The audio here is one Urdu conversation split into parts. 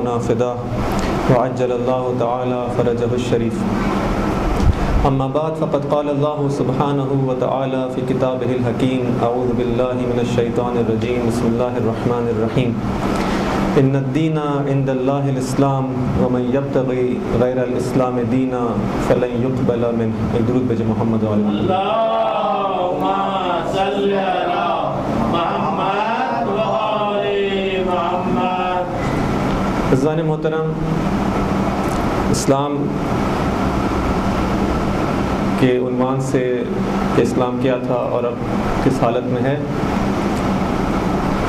روحنا فدا وعجل اللہ تعالی فرجہ الشریف. اما بعد فقد قال اللہ سبحانہ وتعالی فی کتابہ الحکیم اعوذ باللہ من الشیطان الرجیم بسم اللہ الرحمن الرحیم. ان الدین عند اللہ الاسلام ومن یبتغی غیر الاسلام دینا فلن یقبل منہ. ایک درود بھیجے محمد علیہ اللہم صلی علی محمد و آل محمد. عزیزان محترم، اسلام کے عنوان سے کہ اسلام کیا تھا اور اب کس حالت میں ہے،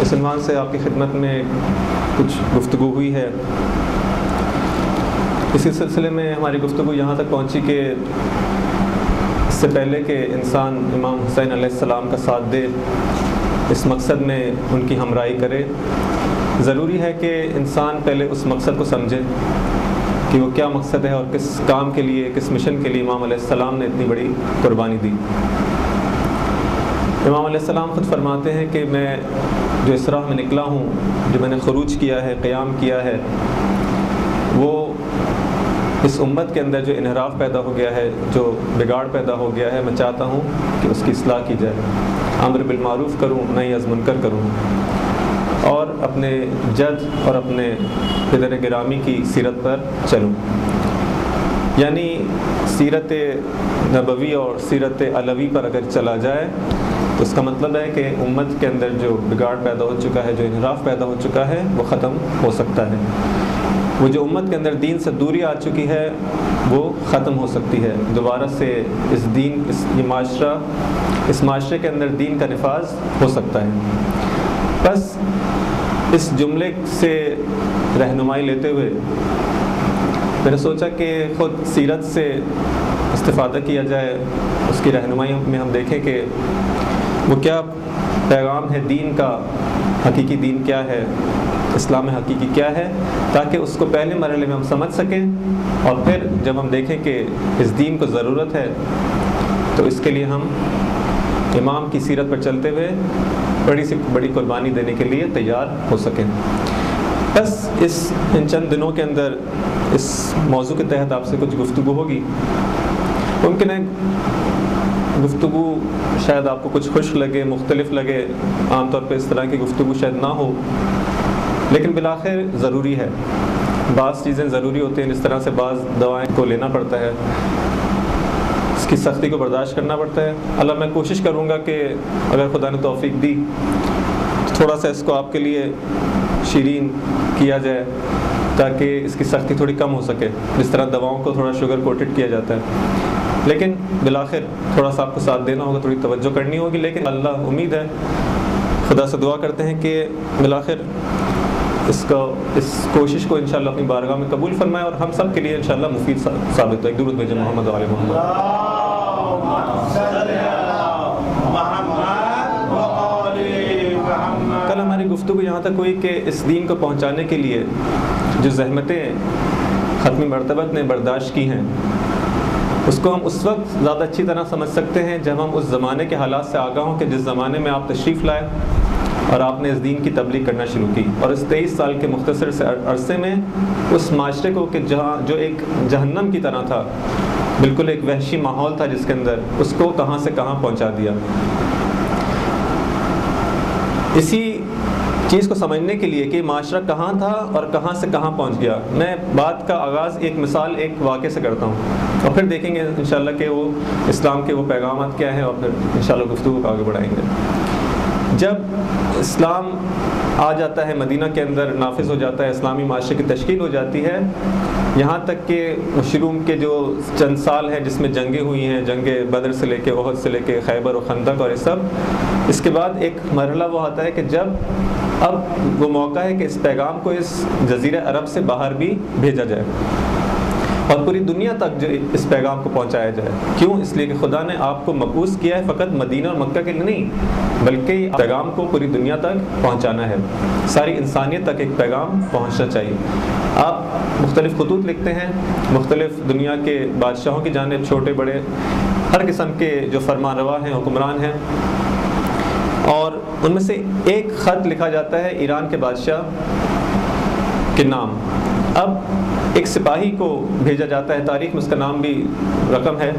اس عنوان سے آپ کی خدمت میں کچھ گفتگو ہوئی ہے. اسی سلسلے میں ہماری گفتگو یہاں تک پہنچی کہ اس سے پہلے کہ انسان امام حسین علیہ السلام کا ساتھ دے، اس مقصد میں ان کی ہمراہی کرے، ضروری ہے کہ انسان پہلے اس مقصد کو سمجھے کہ وہ کیا مقصد ہے اور کس کام کے لیے، کس مشن کے لیے امام علیہ السلام نے اتنی بڑی قربانی دی. امام علیہ السلام خود فرماتے ہیں کہ میں جو اس راہ میں نکلا ہوں، جو میں نے خروج کیا ہے، قیام کیا ہے، وہ اس امت کے اندر جو انحراف پیدا ہو گیا ہے، جو بگاڑ پیدا ہو گیا ہے، میں چاہتا ہوں کہ اس کی اصلاح کی جائے، امر بالمعروف کروں، نہی از منکر کروں، اور اپنے جد اور اپنے پدر گرامی کی سیرت پر چلوں. یعنی سیرت نبوی اور سیرت علوی پر اگر چلا جائے تو اس کا مطلب ہے کہ امت کے اندر جو بگاڑ پیدا ہو چکا ہے، جو انحراف پیدا ہو چکا ہے، وہ ختم ہو سکتا ہے. وہ جو امت کے اندر دین سے دوری آ چکی ہے وہ ختم ہو سکتی ہے. دوبارہ سے اس معاشرے کے اندر دین کا نفاذ ہو سکتا ہے. بس اس جملے سے رہنمائی لیتے ہوئے میں نے سوچا کہ خود سیرت سے استفادہ کیا جائے، اس کی رہنمائی میں ہم دیکھیں کہ وہ کیا پیغام ہے دین کا، حقیقی دین کیا ہے، اسلام حقیقی کیا ہے، تاکہ اس کو پہلے مرحلے میں ہم سمجھ سکیں، اور پھر جب ہم دیکھیں کہ اس دین کو ضرورت ہے تو اس کے لیے ہم امام کی سیرت پر چلتے ہوئے بڑی سے بڑی قربانی دینے کے لیے تیار ہو سکیں. بس ان چند دنوں کے اندر اس موضوع کے تحت آپ سے کچھ گفتگو ہوگی. ممکن ہے گفتگو شاید آپ کو کچھ خشک لگے، مختلف لگے، عام طور پہ اس طرح کی گفتگو شاید نہ ہو، لیکن بالآخر ضروری ہے. بعض چیزیں ضروری ہوتی ہیں، اس طرح سے بعض دوائیں کو لینا پڑتا ہے، اس کی سختی کو برداشت کرنا پڑتا ہے. اللہ میں کوشش کروں گا کہ اگر خدا نے توفیق دی تو تھوڑا سا اس کو آپ کے لیے شیرین کیا جائے تاکہ اس کی سختی تھوڑی کم ہو سکے، جس طرح دواؤں کو تھوڑا شوگر کوٹڈ کیا جاتا ہے. لیکن بالآخر تھوڑا سا آپ کو ساتھ دینا ہوگا، تھوڑی توجہ کرنی ہوگی. لیکن اللہ، امید ہے، خدا سے دعا کرتے ہیں کہ بالآخر اس کوشش کو انشاءاللہ اپنی بارگاہ میں قبول فرمائے اور ہم سب کے لیے انشاءاللہ مفید ثابت ہو. ایک درود بھیجیں محمد علیہ محمد. کل ہماری گفتگو یہاں تک ہوئی کہ اس دین کو پہنچانے کے لیے جو زحمتیں ختمی مرتبت نے برداشت کی ہیں، اس کو ہم اس وقت زیادہ اچھی طرح سمجھ سکتے ہیں جب ہم اس زمانے کے حالات سے آگاہ ہوں کہ جس زمانے میں آپ تشریف لائے اور آپ نے اس دین کی تبلیغ کرنا شروع کی، اور اس 23 سال کے مختصر سے عرصے میں اس معاشرے کو کہ جو ایک جہنم کی طرح تھا، بالکل ایک وحشی ماحول تھا جس کے اندر، اس کو کہاں سے کہاں پہنچا دیا. اسی چیز کو سمجھنے کے لیے کہ معاشرہ کہاں تھا اور کہاں سے کہاں پہنچ گیا، میں بات کا آغاز ایک مثال، ایک واقعے سے کرتا ہوں، اور پھر دیکھیں گے انشاءاللہ کہ وہ اسلام کے وہ پیغامات کیا ہیں، اور پھر انشاءاللہ گفتگو کو آگے بڑھائیں گے. جب اسلام آ جاتا ہے مدینہ کے اندر، نافذ ہو جاتا ہے، اسلامی معاشرے کی تشکیل ہو جاتی ہے، یہاں تک کہ شروع کے جو چند سال ہیں جس میں جنگیں ہوئی ہیں، جنگ بدر سے لے کے احد سے لے کے خیبر و خندق اور یہ سب، اس کے بعد ایک مرحلہ وہ آتا ہے کہ جب اب وہ موقع ہے کہ اس پیغام کو اس جزیرہ عرب سے باہر بھی بھیجا جائے اور پوری دنیا تک جو اس پیغام کو پہنچایا جائے. کیوں؟ اس لیے کہ خدا نے آپ کو مبعوث کیا ہے فقط مدینہ اور مکہ کے لیے نہیں، بلکہ پیغام کو پوری دنیا تک پہنچانا ہے، ساری انسانیت تک ایک پیغام پہنچنا چاہیے. آپ مختلف خطوط لکھتے ہیں مختلف دنیا کے بادشاہوں کی جانب، چھوٹے بڑے ہر قسم کے جو فرمان روا ہیں، حکمران ہیں، اور ان میں سے ایک خط لکھا جاتا ہے ایران کے بادشاہ کے نام. اب ایک سپاہی کو بھیجا جاتا ہے, تاریخ میں اس کا نام بھی رقم ہے.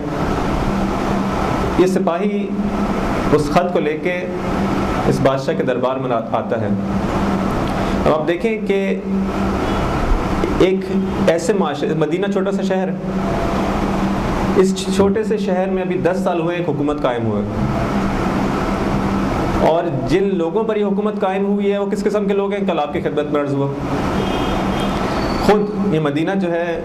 یہ سپاہی اس خط کو لے کے اس بادشاہ کے دربار میں آتا ہے. اب آپ دیکھیں کہ ایک ایسے معاشرے, مدینہ چھوٹا سا شہر ہے, اس چھوٹے سے شہر میں ابھی 10 سال ہوئے ایک حکومت قائم ہوئے, اور جن لوگوں پر یہ حکومت قائم ہوئی ہے وہ کس قسم کے لوگ ہیں, کل آپ کی خدمت میں عرض ہوا. خود یہ مدینہ جو ہے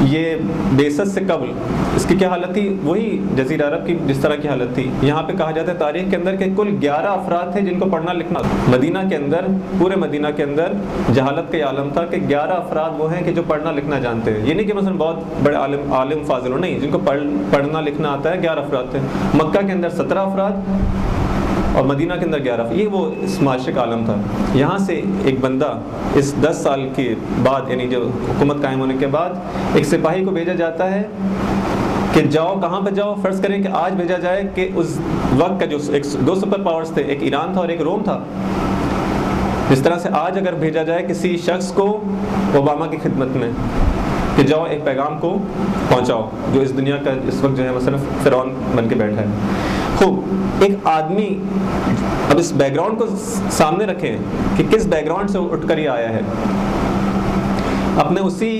یہ بعثت سے قبل اس کی کیا حالت تھی, وہی جزیرہ عرب کی جس طرح کی حالت تھی. یہاں پہ کہا جاتا ہے تاریخ کے اندر کہ کل 11 افراد تھے جن کو پڑھنا لکھنا. مدینہ کے اندر, پورے مدینہ کے اندر جہالت کا یہ عالم تھا کہ 11 افراد وہ ہیں کہ جو پڑھنا لکھنا جانتے ہیں. یہ نہیں کہ مثلا بہت بڑے عالم فاضل ہو, نہیں, جن کو پڑھنا لکھنا آتا ہے 11 افراد تھے. مکہ کے اندر 17 افراد اور مدینہ کے اندر 11. یہ وہ اس معاشرے کا عالم تھا. یہاں سے ایک بندہ اس 10 سال کے بعد, یعنی جو حکومت قائم ہونے کے بعد, ایک سپاہی کو بھیجا جاتا ہے کہ جاؤ, کہاں پہ جاؤ, فرض کریں کہ آج بھیجا جائے کہ اس وقت کا جو 2 سپر پاورز تھے, ایک ایران تھا اور ایک روم تھا. جس طرح سے آج اگر بھیجا جائے کسی شخص کو اوباما کی خدمت میں کہ جاؤ ایک پیغام کو پہنچاؤ جو اس دنیا کا اس وقت جو ہے مثلا فرعون بن کے بیٹھا ہے. خوب, ایک آدمی, اب اس بیک گراؤنڈ کو سامنے رکھیں کہ کس بیک گراؤنڈ سے اٹھ کر یہ آیا ہے. اپنے اسی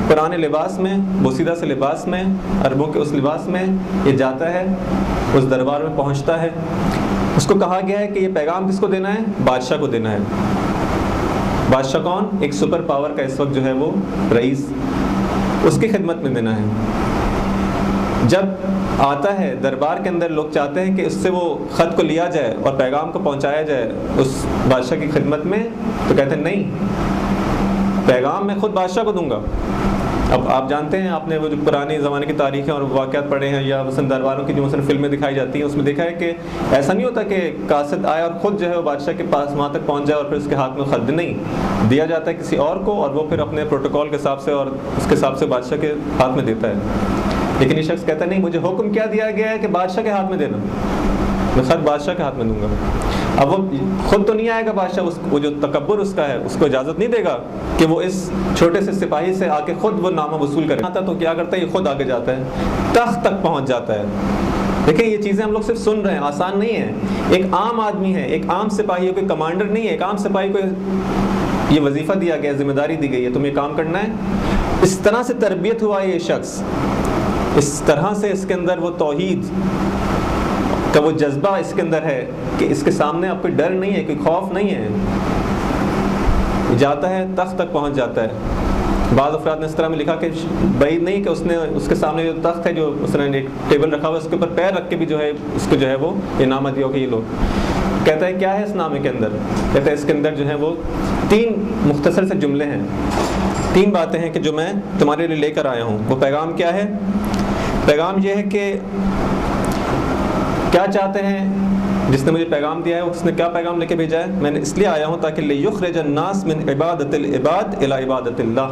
پرانے لباس میں, بوسیدہ سے لباس میں, عربوں کے اس لباس میں یہ جاتا ہے, اس دربار میں پہنچتا ہے. اس کو کہا گیا ہے کہ یہ پیغام کس کو دینا ہے, بادشاہ کو دینا ہے. بادشاہ کون, ایک سپر پاور کا اس وقت جو ہے وہ رئیس, اس کی خدمت میں دینا ہے. جب آتا ہے دربار کے اندر, لوگ چاہتے ہیں کہ اس سے وہ خط کو لیا جائے اور پیغام کو پہنچایا جائے اس بادشاہ کی خدمت میں, تو کہتے ہیں نہیں, پیغام میں خود بادشاہ کو دوں گا. اب آپ جانتے ہیں, آپ نے وہ جو پرانے زمانے کی تاریخیں اور واقعات پڑھے ہیں, یا مثلا درباروں کی جو مثلا فلمیں دکھائی جاتی ہیں, اس میں دیکھا ہے کہ ایسا نہیں ہوتا کہ قاصد آئے اور خود جو ہے وہ بادشاہ کے پاس وہاں تک پہنچ جائے اور پھر اس کے ہاتھ میں خط نہیں دیا جاتا ہے کسی اور کو, اور وہ پھر اپنے پروٹوکول کے حساب سے اور اس کے حساب سے بادشاہ کے ہاتھ میں دیتا ہے. لیکن یہ شخص کہتا ہے نہیں, مجھے حکم کیا دیا گیا ہے کہ بادشاہ کے ہاتھ میں دینا, میں خط بادشاہ کے ہاتھ میں دوں گا. اب وہ خود تو نہیں آئے گا بادشاہ, وہ جو تکبر اس کا ہے اس کو اجازت نہیں دے گا کہ وہ اس چھوٹے سے سپاہی سے آ کے خود وہ نامہ وصول کرے. آتا تو کیا کرتا ہے, یہ خود آگے جاتا ہے, تخت تک پہنچ جاتا ہے. دیکھیں یہ چیزیں ہم لوگ صرف سن رہے ہیں, آسان نہیں ہے. ایک عام آدمی ہے, ایک عام سپاہی ہے, کوئی کمانڈر نہیں ہے. ایک عام سپاہی کو یہ وظیفہ دیا گیا, ذمہ داری دی گئی ہے, تمہیں کام کرنا ہے. اس طرح سے تربیت ہوا یہ شخص, اس طرح سے اس کے اندر وہ توحید کا وہ جذبہ اس کے اندر ہے کہ اس کے سامنے اب کوئی ڈر نہیں ہے, کوئی خوف نہیں ہے. جاتا ہے, تخت تک پہنچ جاتا ہے. بعض افراد نے اس طرح میں لکھا کہ بعید نہیں کہ اس نے اس کے سامنے جو تخت ہے, جو اس نے ایک ٹیبل رکھا ہوا ہے, اس کے اوپر پیر رکھ کے بھی جو ہے اس کو جو ہے وہ انعامہ دیا کہ یہ لوگ. کہتا ہے کیا ہے اس نامے کے اندر, کہتا ہے اس کے اندر جو ہے وہ 3 مختصر سے جملے ہیں, 3 باتیں ہیں کہ جو میں تمہارے لیے لے کر آیا ہوں. وہ پیغام کیا ہے؟ پیغام یہ ہے کہ کیا چاہتے ہیں جس نے مجھے پیغام دیا ہے, اس نے کیا پیغام لے کے بھیجا ہے؟ میں نے اس لیے آیا ہوں تاکہ لِيُخْرِجَ النَّاسَ مِنْ عِبَادَةِ الْعِبَادِ إِلَى عِبَادَةِ اللَّهِ.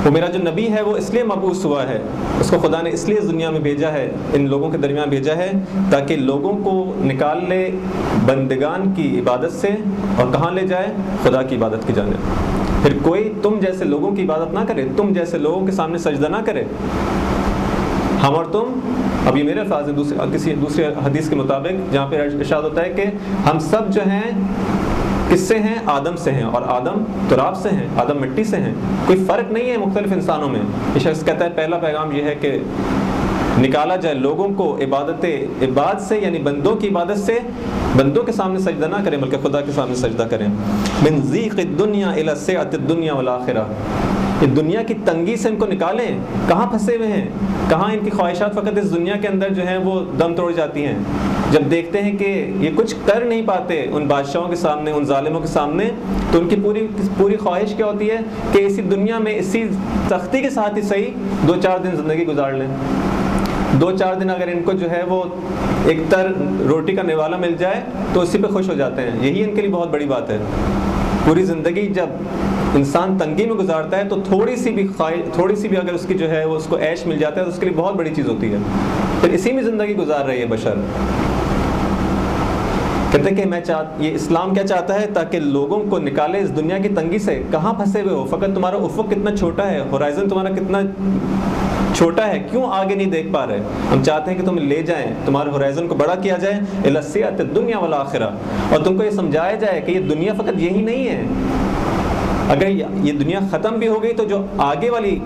وہ میرا جو نبی ہے وہ اس لیے مبعوث ہوا ہے, اس کو خدا نے اس لیے اس دنیا میں بھیجا ہے, ان لوگوں کے درمیان بھیجا ہے تاکہ لوگوں کو نکال لے بندگان کی عبادت سے اور کہاں لے جائے, خدا کی عبادت کی جانب. پھر کوئی تم جیسے لوگوں کی عبادت نہ کرے, تم جیسے لوگوں کے سامنے سجدہ نہ کرے. ہم اور تم, اب یہ میرے الفاظ ہیں کسی دوسرے حدیث کے مطابق, جہاں پہ ارشاد ہوتا ہے کہ ہم سب جو ہیں کس سے ہیں, آدم سے ہیں, اور آدم تراب سے ہیں, آدم مٹی سے ہیں, کوئی فرق نہیں ہے مختلف انسانوں میں. یہ شخص کہتا ہے پہلا پیغام یہ ہے کہ نکالا جائے لوگوں کو عباد سے, یعنی بندوں کی عبادت سے, بندوں کے سامنے سجدہ نہ کریں بلکہ خدا کے سامنے سجدہ کریں. من ضیق الدنیا الی سعۃ الدنیا والآخرہ, یہ دنیا کی تنگی سے ان کو نکالیں. کہاں پھنسے ہوئے ہیں, کہاں ان کی خواہشات فقط اس دنیا کے اندر جو ہیں وہ دم توڑ جاتی ہیں. جب دیکھتے ہیں کہ یہ کچھ کر نہیں پاتے ان بادشاہوں کے سامنے, ان ظالموں کے سامنے, تو ان کی پوری خواہش کیا ہوتی ہے کہ اسی دنیا میں اسی سختی کے ساتھ ہی صحیح 2-4 دن زندگی گزار لیں. 2-4 دن اگر ان کو جو ہے وہ ایک تر روٹی کا نوالا مل جائے تو اسی پہ خوش ہو جاتے ہیں. یہی ان کے لیے بہت بڑی بات ہے. پوری زندگی جب انسان تنگی میں گزارتا ہے تو تھوڑی سی بھی اگر اس کی جو ہے وہ اس کو عیش مل جاتا ہے تو اس کے لیے بہت بڑی چیز ہوتی ہے. پھر اسی میں زندگی گزار رہی ہے بشر. کہتے ہیں کہ یہ اسلام کیا چاہتا ہے؟ تاکہ لوگوں کو نکالے اس دنیا کی تنگی سے. کہاں پھنسے ہوئے ہو؟ فقط تمہارا افق کتنا چھوٹا ہے, ہورائزن تمہارا کتنا چھوٹا ہے, کیوں آگے نہیں دیکھ پا رہے؟ ہم چاہتے ہیں کہ تمہیں لے جائیں, تمہارے ہورائزن کو بڑا کیا جائے, الی سیئۃ الدنیا والآخرہ, اور تم کو یہ سمجھایا جائے کہ یہ دنیا فقط یہی نہیں ہے. اگر یہ دنیا ختم بھی ہو گئی تو جو آگے والی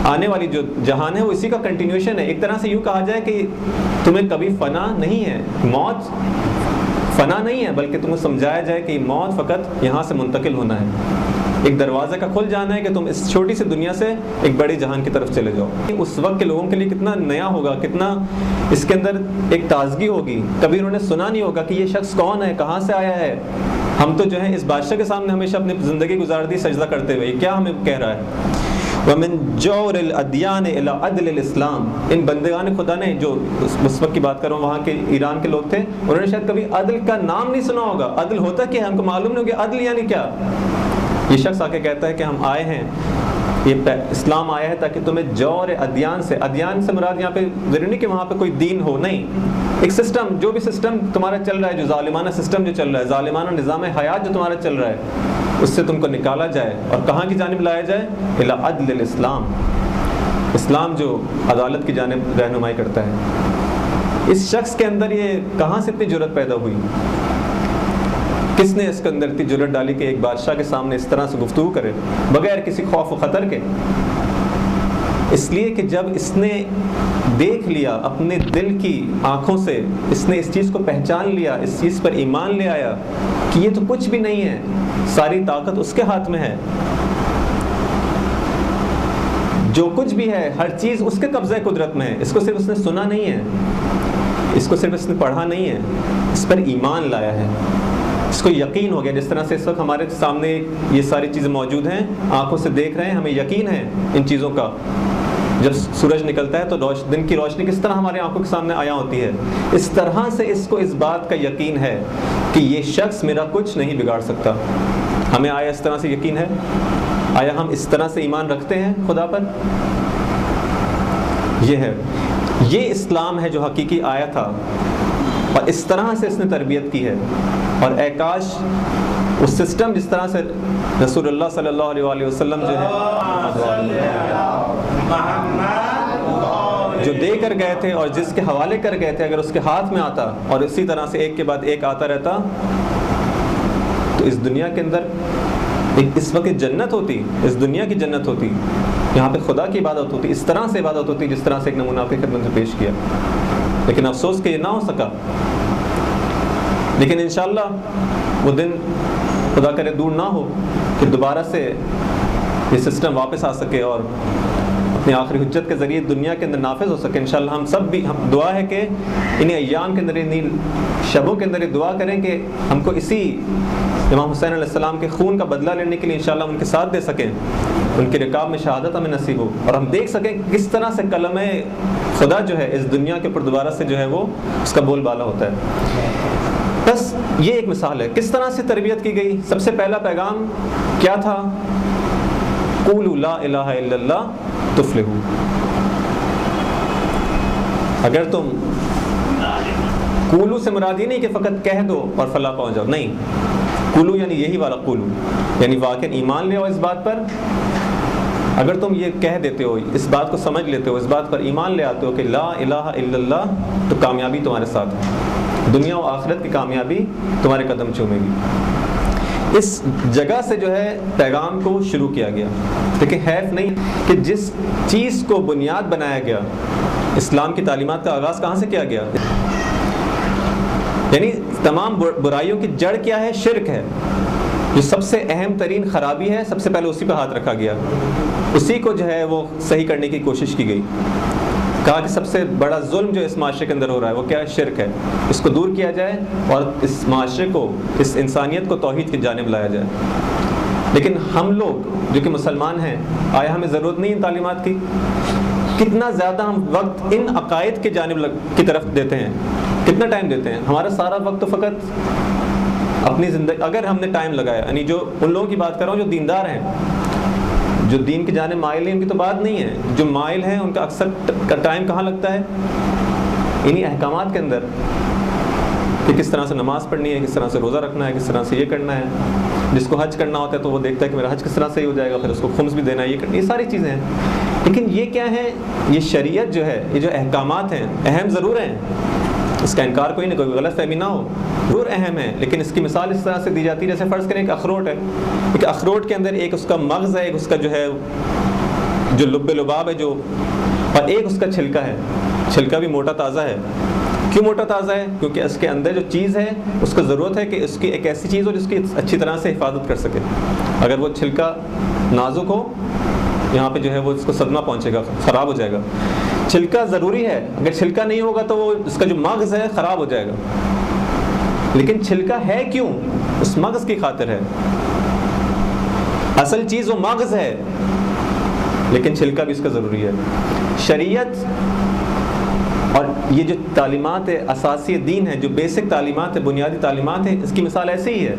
آنے والی جو جہان ہے وہ اسی کا کنٹینیوشن ہے. ایک طرح سے یوں کہا جائے کہ تمہیں کبھی فنا نہیں ہے, موت فنا نہیں ہے, بلکہ تمہیں سمجھایا جائے کہ موت فقط یہاں سے منتقل ہونا ہے, ایک دروازے کا کھل جانا ہے کہ تم اس چھوٹی سی دنیا سے ایک بڑی جہان کی طرف چلے جاؤ. اس وقت کے لوگوں کے لیے کتنا نیا ہوگا, کتنا اس کے اندر ایک تازگی ہوگی. کبھی انہوں نے سنا نہیں ہوگا کہ یہ شخص کون ہے, کہاں سے آیا ہے. ہم تو جو ہے اس بادشاہ کے سامنے ہمیشہ اپنی زندگی گزار دی سجدہ کرتے ہوئے, کیا ہمیں کہہ رہا ہے؟ وَمِن جَوْرِ الْأَدْيَانِ إِلَىٰ عَدْلِ الْإِسْلَامِ. ان بندگان خدا نے, جو اس وقت کی بات کر رہا ہوں, وہاں کے ایران کے لوگ تھے, انہوں نے شاید کبھی عدل کا نام نہیں سنا ہوگا. عدل ہوتا کیا ہے ہم کو معلوم نہیں ہوگا, عدل یعنی کیا. یہ شخص آ کے کہتا ہے کہ ہم آئے ہیں, یہ اسلام آیا ہے تاکہ تمہیں جور ادیان سے, ادیان سے مراد یہاں پہ ضروری نہیں کہ وہاں پہ کوئی دین ہو, نہیں, ایک سسٹم, جو بھی سسٹم تمہارا چل رہا ہے, جو ظالمانہ سسٹم جو چل رہا ہے, ظالمانہ نظام حیات جو تمہارا چل رہا ہے, اس سے تم کو نکالا جائے اور کہاں کی جانب لایا جائے؟ الی عدل الاسلام. اسلام جو عدالت کی جانب رہنمائی کرتا ہے. اس شخص کے اندر یہ کہاں سے اتنی جرت پیدا ہوئی؟ کس نے اس کے اندر اتنی جرت ڈالی کہ ایک بادشاہ کے سامنے اس طرح سے گفتگو کرے بغیر کسی خوف و خطر کے؟ اس لیے کہ جب اس نے دیکھ لیا اپنے دل کی آنکھوں سے, اس نے اس چیز کو پہچان لیا, اس چیز پر ایمان لے آیا کہ یہ تو کچھ بھی نہیں ہے, ساری طاقت اس کے ہاتھ میں ہے, جو کچھ بھی ہے ہر چیز اس کے قبضہ قدرت میں ہے. اس کو صرف اس نے سنا نہیں ہے, اس کو صرف اس نے پڑھا نہیں ہے, اس پر ایمان لایا ہے, اس کو یقین ہو گیا. جس طرح سے اس وقت ہمارے سامنے یہ ساری چیزیں موجود ہیں, آنکھوں سے دیکھ رہے ہیں, ہمیں یقین ہے ان چیزوں کا. جب سورج نکلتا ہے تو دن کی روشنی کس طرح ہمارے آنکھوں کے سامنے آیا ہوتی ہے, اس طرح سے اس کو اس بات کا یقین ہے کہ یہ شخص میرا کچھ نہیں بگاڑ سکتا. ہمیں آیا اس طرح سے یقین ہے؟ آیا ہم اس طرح سے ایمان رکھتے ہیں خدا پر؟ یہ ہے, یہ اسلام ہے جو حقیقی آیا تھا, اور اس طرح سے اس نے تربیت کی ہے. اور اے کاش اس سسٹم جس طرح سے رسول اللہ صلی اللہ علیہ وآلہ وسلم جو ہے جو دے کر گئے تھے اور جس کے حوالے کر گئے تھے, اگر اس کے ہاتھ میں آتا اور اسی طرح سے ایک کے بعد ایک آتا رہتا, تو اس دنیا کے اندر اس وقت جنت ہوتی, اس دنیا کی جنت ہوتی. یہاں پہ خدا کی عبادت ہوتی, اس طرح سے عبادت ہوتی جس طرح سے ایک نمونہ آپ کی خدمت میں پیش کیا. لیکن افسوس کہ یہ نہ ہو سکا. لیکن انشاءاللہ وہ دن خدا کرے دور نہ ہو کہ دوبارہ سے یہ سسٹم واپس آ سکے اور اپنی آخری حجت کے ذریعے دنیا کے اندر نافذ ہو سکے. انشاءاللہ ہم سب بھی دعا ہے کہ انہیں ایام کے اندر, انہیں شبوں کے اندر دعا کریں کہ ہم کو اسی امام حسین علیہ السلام کے خون کا بدلہ لینے کے لیے انشاءاللہ ان کے ساتھ دے سکیں, ان کے رکاب میں شہادت ہمیں نصیب ہو, اور ہم دیکھ سکیں کس طرح سے کلمہ خدا جو ہے اس دنیا کے اوپر دوبارہ سے جو ہے وہ اس کا بول بالا ہوتا ہے. بس یہ ایک مثال ہے کس طرح سے تربیت کی گئی. سب سے پہلا پیغام کیا تھا؟ قولوا لا الہ الا اللہ تفلحوا. اگر تم قولو سے مراد یہ نہیں کہ فقط کہہ دو اور فلاح پہنچ جاؤ, نہیں, قولو یعنی یہی والا قولو, یعنی واقعا ایمان لے آؤ اس بات پر. اگر تم یہ کہہ دیتے ہو, اس بات کو سمجھ لیتے ہو, اس بات پر ایمان لے آتے ہو کہ لا الہ الا اللہ, تو کامیابی تمہارے ساتھ ہے, دنیا و آخرت کی کامیابی تمہارے قدم چومے گی. اس جگہ سے جو ہے پیغام کو شروع کیا گیا. لیکن حیف نہیں کہ جس چیز کو بنیاد بنایا گیا, اسلام کی تعلیمات کا آغاز کہاں سے کیا گیا؟ یعنی تمام برائیوں کی جڑ کیا ہے؟ شرک ہے, جو سب سے اہم ترین خرابی ہے. سب سے پہلے اسی پہ ہاتھ رکھا گیا, اسی کو جو ہے وہ صحیح کرنے کی کوشش کی گئی. کہا کہ سب سے بڑا ظلم جو اس معاشرے کے اندر ہو رہا ہے وہ کیا ہے؟ شرک ہے. اس کو دور کیا جائے اور اس معاشرے کو, اس انسانیت کو توحید کی جانب لایا جائے. لیکن ہم لوگ جو کہ مسلمان ہیں, آیا ہمیں ضرورت نہیں ان تعلیمات کی؟ کتنا زیادہ ہم وقت ان عقائد کی جانب کی طرف دیتے ہیں, کتنا ٹائم دیتے ہیں. ہمارا سارا وقت تو فقط اپنی زندگی, اگر ہم نے ٹائم لگایا, یعنی جو ان لوگوں کی بات کر رہا ہوں جو دیندار ہیں, جو دین کی جانب مائل ہیں, ان کی تو بات نہیں ہے. جو مائل ہیں ان کا اکثر ٹائم کہاں لگتا ہے؟ انہی احکامات کے اندر. کہ کس طرح سے نماز پڑھنی ہے، کس طرح سے روزہ رکھنا ہے، کس طرح سے یہ کرنا ہے. جس کو حج کرنا ہوتا ہے تو وہ دیکھتا ہے کہ میرا حج کس طرح سے ہی ہو جائے گا، پھر اس کو خمس بھی دینا ہے، یہ ساری چیزیں ہیں. لیکن یہ کیا ہے؟ یہ شریعت جو ہے، یہ جو احکامات ہیں اہم ضرور ہیں، اس کا انکار کوئی نہیں، کوئی غلط فہمی نہ ہو، ضرور اہم ہے. لیکن اس کی مثال اس طرح سے دی جاتی ہے جیسے فرض کریں کہ اخروٹ ہے. ایک اخروٹ کے اندر ایک اس کا مغز ہے، ایک اس کا جو ہے جو لب لباب ہے جو، اور ایک اس کا چھلکا ہے. چھلکا بھی موٹا تازہ ہے. کیوں موٹا تازہ ہے؟ کیونکہ اس کے اندر جو چیز ہے اس کو ضرورت ہے کہ اس کی ایک ایسی چیز ہو جس کی اچھی طرح سے حفاظت کر سکے. اگر وہ چھلکا نازک ہو، یہاں پہ جو ہے وہ اس کو صدمہ پہنچے گا، خراب ہو جائے گا. چھلکا ضروری ہے، اگر چھلکا نہیں ہوگا تو وہ اس کا جو مغز ہے خراب ہو جائے گا. لیکن چھلکا ہے کیوں؟ اس مغز کی خاطر ہے. اصل چیز وہ مغز ہے، لیکن چھلکا بھی اس کا ضروری ہے. شریعت اور یہ جو تعلیمات اساسی دین ہے، جو بیسک تعلیمات ہے، بنیادی تعلیمات ہیں، اس کی مثال ایسے ہی ہے.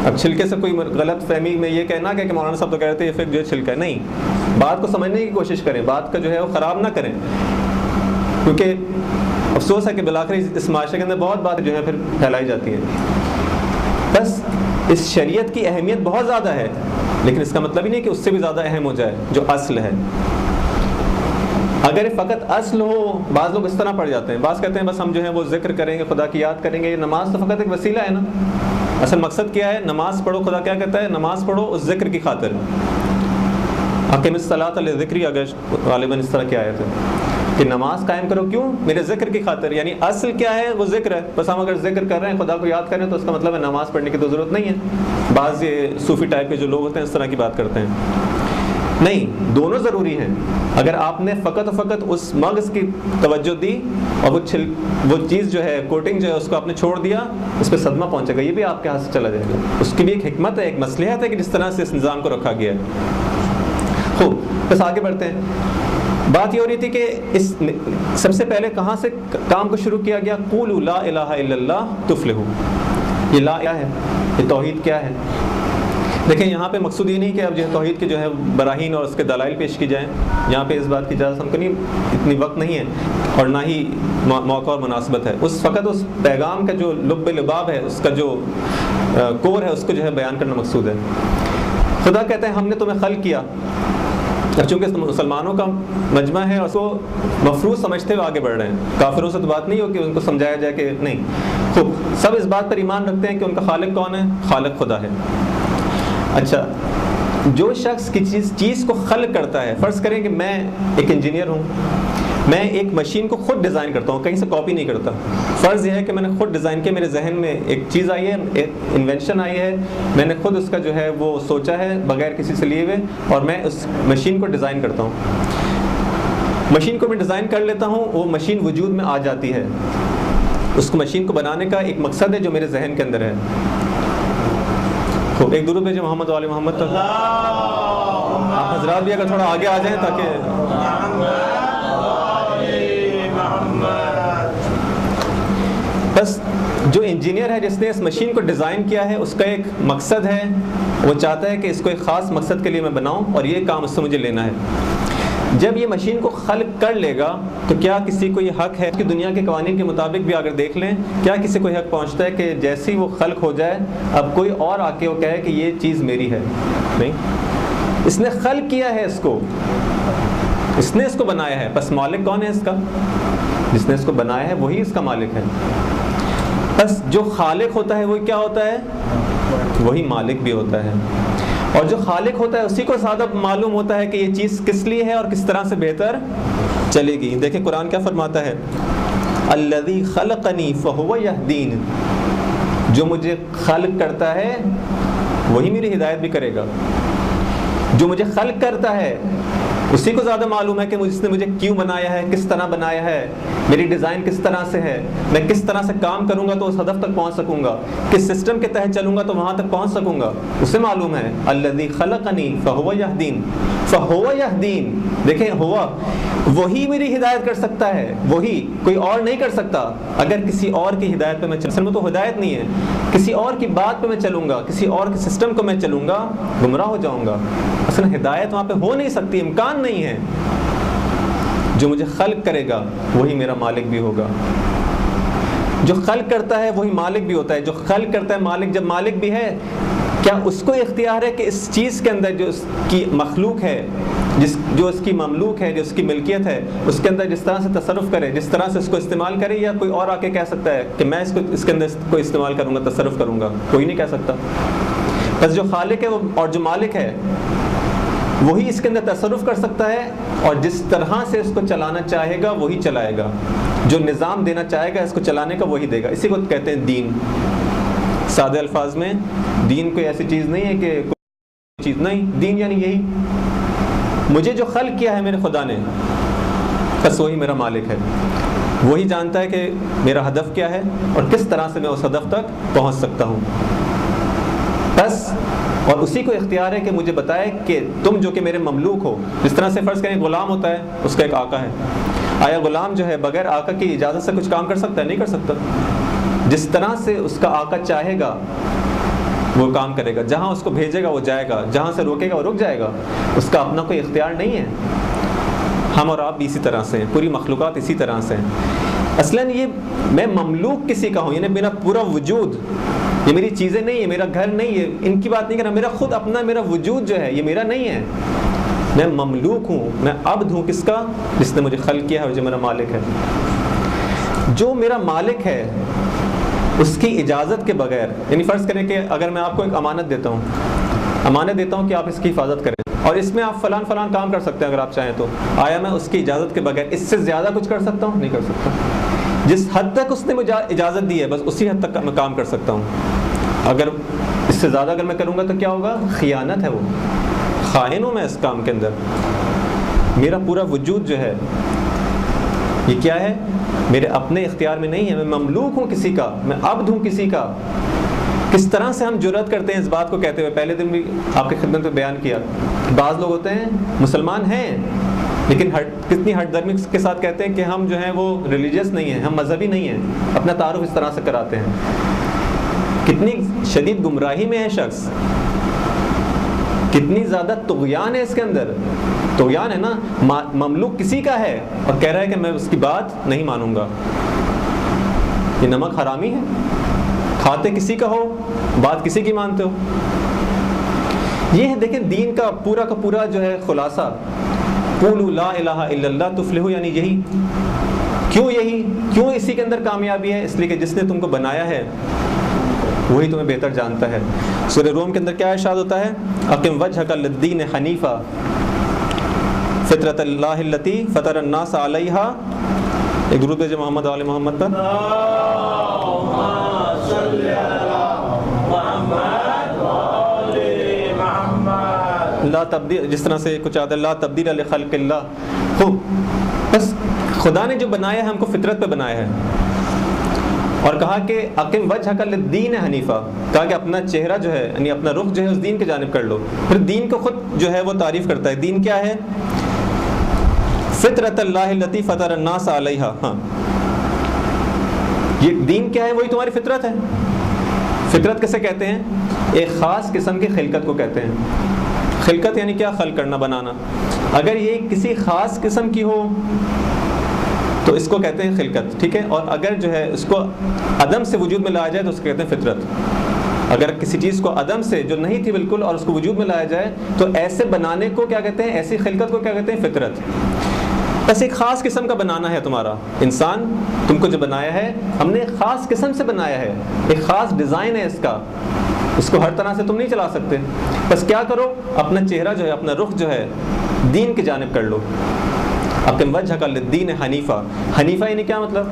اب چھلکے سے کوئی غلط فہمی میں یہ کہنا کہ مولانا صاحب تو کہہ رہے تھے یہ فکر جو ہے چھلکا ہے، نہیں. بات کو سمجھنے کی کوشش کریں، بات کا جو ہے وہ خراب نہ کریں. کیونکہ افسوس ہے کہ بالآخر اس معاشرے کے اندر بہت بات جو ہے پھر پھیلائی جاتی ہے. بس اس شریعت کی اہمیت بہت زیادہ ہے، لیکن اس کا مطلب ہی نہیں کہ اس سے بھی زیادہ اہم ہو جائے جو اصل ہے. اگر فقط اصل ہو، بعض لوگ اس طرح پڑھ جاتے ہیں، بعض کہتے ہیں بس ہم جو ہے وہ ذکر کریں گے، خدا کی یاد کریں گے. یہ نماز تو فقط ایک وسیلہ ہے نا. اصل مقصد کیا ہے؟ نماز پڑھو. خدا کیا کہتا ہے؟ نماز پڑھو اس ذکر کی خاطر. اقیم الصلاۃ لذکری، اگر غالباً اس طرح کی آیت ہے کہ نماز قائم کرو. کیوں؟ میرے ذکر کی خاطر. یعنی اصل کیا ہے؟ وہ ذکر ہے. بس ہم اگر ذکر کر رہے ہیں، خدا کو یاد کر رہے ہیں، تو اس کا مطلب ہے نماز پڑھنے کی تو ضرورت نہیں ہے. بعض یہ صوفی ٹائپ کے جو لوگ ہوتے ہیں اس طرح کی بات کرتے ہیں. نہیں، دونوں ضروری ہیں. اگر آپ نے فقط و فقط اس مغز کی توجہ دی اور وہ چیز جو ہے کوٹنگ جو ہے اس کو آپ نے چھوڑ دیا، اس پہ صدمہ پہنچے گا، یہ بھی آپ کے ہاتھ سے چلا جائے گا. اس کی بھی ایک حکمت ہے، ایک مصلحت ہے کہ جس طرح سے اس نظام کو رکھا گیا ہے. خوب، بس آگے بڑھتے ہیں. بات یہ ہو رہی تھی کہ اس سب سے پہلے کہاں سے کام کو شروع کیا گیا؟ قولوا لا الہ الا اللہ تفلحوا. یہ لا کیا ہے؟ یہ توحید کیا ہے؟ دیکھیں یہاں پہ مقصود یہ نہیں کہ اب جو ہے توحید کے جو ہے براہین اور اس کے دلائل پیش کی جائیں. یہاں پہ اس بات کی اجازت ہم کو نہیں، اتنی وقت نہیں ہے اور نہ ہی موقع اور مناسبت ہے. فقط اس پیغام کا جو لب لباب ہے، اس کا جو کور ہے، اس کو جو ہے بیان کرنا مقصود ہے. خدا کہتے ہیں ہم نے تمہیں خلق کیا. اب چونکہ مسلمانوں کا مجمع ہے اور اس کو مفروض سمجھتے ہوئے آگے بڑھ رہے ہیں. کافروں سے تو بات نہیں ہو کہ ان کو سمجھایا جائے کہ نہیں. خوب، سب اس بات پر ایمان رکھتے ہیں کہ ان کا خالق کون ہے؟ خالق خدا ہے. اچھا، جو شخص کی چیز کو خلق کرتا ہے، فرض کریں کہ میں ایک انجینئر ہوں، میں ایک مشین کو خود ڈیزائن کرتا ہوں، کہیں سے کاپی نہیں کرتا. فرض یہ ہے کہ میں نے خود ڈیزائن کیا، میرے ذہن میں ایک چیز آئی ہے، ایک انوینشن آئی ہے، میں نے خود اس کا جو ہے وہ سوچا ہے بغیر کسی سے لیے ہوئے، اور میں اس مشین کو ڈیزائن کرتا ہوں. مشین کو میں ڈیزائن کر لیتا ہوں، وہ مشین وجود میں آ جاتی ہے. اس کو مشین کو بنانے کا ایک مقصد ہے جو میرے ذہن کے اندر ہے. ایک درود بھیجیں محمد و آل محمد تک. آپ حضرات بھی اگر تھوڑا آگے آ جائیں تاکہ بس جو انجینئر ہے جس نے اس مشین کو ڈیزائن کیا ہے، اس کا ایک مقصد ہے. وہ چاہتا ہے کہ اس کو ایک خاص مقصد کے لیے میں بناؤں اور یہ کام اس سے مجھے لینا ہے. جب یہ مشین کو خلق کر لے گا تو کیا کسی کو یہ حق ہے کہ دنیا کے قوانین کے مطابق بھی اگر دیکھ لیں، کیا کسی کو حق پہنچتا ہے کہ جیسی وہ خلق ہو جائے اب کوئی اور آ کے وہ کہے کہ یہ چیز میری ہے؟ نہیں. اس نے خلق کیا ہے، اس کو اس نے اس کو بنایا ہے. بس مالک کون ہے اس کا؟ جس نے اس کو بنایا ہے وہی اس کا مالک ہے. بس جو خالق ہوتا ہے وہ کیا ہوتا ہے؟ وہی مالک بھی ہوتا ہے. اور جو خالق ہوتا ہے اسی کو زیادہ معلوم ہوتا ہے کہ یہ چیز کس لیے ہے اور کس طرح سے بہتر چلے گی. دیکھیں قرآن کیا فرماتا ہے؟ الذی خلقنی فہو یہدین. جو مجھے خلق کرتا ہے وہی میری ہدایت بھی کرے گا. جو مجھے خلق کرتا ہے اسی کو زیادہ معلوم ہے کہ اس نے مجھے کیوں بنایا ہے، کس طرح بنایا ہے، میری ڈیزائن کس طرح سے ہے، میں کس طرح سے کام کروں گا تو اس ہدف تک پہنچ سکوں گا، کس سسٹم کے تحت چلوں گا تو وہاں تک پہنچ سکوں گا، اسے معلوم ہے. الذی خلقنی فہو یہدین. فہو یہدین، دیکھیں ہوا وہی میری ہدایت کر سکتا ہے، وہی، کوئی اور نہیں کر سکتا. اگر کسی اور کی ہدایت پہ میں اصل میں تو ہدایت نہیں ہے، کسی اور کی بات پہ میں چلوں گا، کسی اور کے سسٹم کو میں چلوں گا، گمراہ ہو جاؤں گا. اصل ہدایت وہاں پہ ہو نہیں سکتی، امکان نہیں ہے. جو مجھے خلق کرے گا وہی میرا مالک بھی ہوگا. جو خلق کرتا ہے وہی مالک بھی ہوتا ہے. جو خلق کرتا ہے مالک جب مالک بھی ہے, کیا اس کو اختیار ہے کہ اس چیز کے اندر جو اس کی مخلوق ہے, جو اس کی مملوک ہے, جو اس کی ملکیت ہے, اس کے اندر جس طرح سے تصرف کرے, جس طرح سے اس کو استعمال کرے, یا کوئی اور آ کے کہہ سکتا ہے کہ میں اس کے اندر کوئی استعمال کروں گا, تصرف کروں گا؟ کوئی نہیں کہہ سکتا. بس جو خالق ہے اور جو مالک ہے وہی اس کے اندر تصرف کر سکتا ہے, اور جس طرح سے اس کو چلانا چاہے گا وہی چلائے گا, جو نظام دینا چاہے گا اس کو چلانے کا وہی دے گا. اسی کو کہتے ہیں دین. سادے الفاظ میں دین کوئی ایسی چیز نہیں ہے کہ کوئی چیز نہیں, دین یعنی یہی, مجھے جو خلق کیا ہے میرے خدا نے, بس وہی میرا مالک ہے. وہی جانتا ہے کہ میرا ہدف کیا ہے اور کس طرح سے میں اس ہدف تک پہنچ سکتا ہوں. بس اور اسی کو اختیار ہے کہ مجھے بتائے کہ تم جو کہ میرے مملوک ہو, جس طرح سے فرض کریں غلام ہوتا ہے, اس کا ایک آقا ہے. آیا غلام جو ہے بغیر آقا کی اجازت سے کچھ کام کر سکتا ہے؟ نہیں کر سکتا. جس طرح سے اس کا آقا چاہے گا وہ کام کرے گا, جہاں اس کو بھیجے گا وہ جائے گا, جہاں سے روکے گا وہ رک جائے گا. اس کا اپنا کوئی اختیار نہیں ہے. ہم اور آپ بھی اسی طرح سے ہیں, پوری مخلوقات اسی طرح سے ہیں. اصلاً یہ میں مملوک کسی کا ہوں, یعنی میرا پورا وجود, یہ میری چیزیں نہیں ہے, میرا گھر نہیں ہے, ان کی بات نہیں کرنا. میرا خود اپنا میرا وجود جو ہے یہ میرا نہیں ہے. میں مملوک ہوں, میں عبد ہوں کس کا؟ جس نے مجھے خلق کیا ہے اور جو میرا مالک ہے. جو میرا مالک ہے اس کی اجازت کے بغیر, یعنی فرض کریں کہ اگر میں آپ کو ایک امانت دیتا ہوں کہ آپ اس کی حفاظت کریں, اور اس میں آپ فلان کام کر سکتے ہیں اگر آپ چاہیں تو, آیا میں اس کی اجازت کے بغیر اس سے زیادہ کچھ کر سکتا ہوں؟ نہیں کر سکتا. جس حد تک اس نے مجھے اجازت دی ہے بس اسی حد تک میں کام کر سکتا ہوں. اگر اس سے زیادہ اگر میں کروں گا تو کیا ہوگا؟ خیانت ہے, وہ خائن ہوں میں اس کام کے اندر. میرا پورا وجود جو ہے یہ کیا ہے؟ میرے اپنے اختیار میں نہیں ہے. میں مملوک ہوں کسی کا, میں عبد ہوں کسی کا. کس طرح سے ہم جرأت کرتے ہیں اس بات کو کہتے ہوئے؟ پہلے دن بھی آپ کی خدمت میں بیان کیا, بعض لوگ ہوتے ہیں مسلمان ہیں لیکن کتنی ہٹ درمی کے ساتھ کہتے ہیں کہ ہم جو ہیں وہ ریلیجیس نہیں ہیں, ہم مذہبی نہیں ہیں. اپنا تعارف اس طرح سے کراتے ہیں. کتنی شدید گمراہی میں ہے شخص, کتنی زیادہ طغیان ہے اس کے اندر. طغیان ہے نا, مملوک کسی کا ہے اور کہہ رہا ہے کہ میں اس کی بات نہیں مانوں گا. یہ نمک حرامی ہے. کھاتے کسی کا ہو, بات کسی کی مانتے ہو. یہ ہے دیکھیں دین کا پورا جو ہے خلاصہ. قولوا لا الہ الا اللہ تفلحوا, یعنی یہی. کیوں اسی کے اندر کامیابی ہے؟ اس لیے کہ جس نے تم کو بنایا ہے وہی تمہیں بہتر جانتا ہے. سورہ روم کے اندر کیا ارشاد ہوتا ہے؟ اقم وجہک للدین حنیفا فطرت اللہ التی فطر الناس علیہا. ایک درود بھیجے محمد علی محمد پر. لا تبدیل, جس طرح سے کچھ آتا ہے لا تبدیل لخلق اللہ. خوب, بس خدا نے جو بنایا ہے ہم کو فطرت پہ بنایا ہے, اور کہا کہ اقم وجہک للدین حنیفا, کہا کہ اپنا چہرہ جو ہے یعنی اپنا رخ جو ہے اس دین کی جانب کر لو. پھر دین کو خود جو ہے وہ تعریف کرتا ہے. دین کیا ہے؟ فطرت اللہ التی فطر الناس علیہا. ہاں, یہ دین کیا ہے؟ وہی تمہاری فطرت ہے. فطرت کسے کہتے ہیں؟ ایک خاص قسم کی خلقت کو کہتے ہیں. خلقت یعنی کیا؟ خلق کرنا, بنانا. اگر یہ کسی خاص قسم کی ہو تو اس کو کہتے ہیں خلقت, ٹھیک ہے. اور اگر جو ہے اس کو عدم سے وجود میں لایا جائے تو اس کو کہتے ہیں فطرت. اگر کسی چیز کو عدم سے جو نہیں تھی بالکل اور اس کو وجود میں لایا جائے تو ایسے بنانے کو کیا کہتے ہیں؟ ایسی خلقت کو کیا کہتے ہیں؟ فطرت. بس ایک خاص قسم کا بنانا ہے تمہارا. انسان تم کو جو بنایا ہے ہم نے ایک خاص قسم سے بنایا ہے, ایک خاص ڈیزائن ہے اس کا. اس کو ہر طرح سے تم نہیں چلا سکتے. بس کیا کرو, اپنا چہرہ جو ہے, اپنا رخ جو ہے دین کی جانب کر لو. اقم وجہک للدین حنیفا. حنیفہ یعنی کیا مطلب؟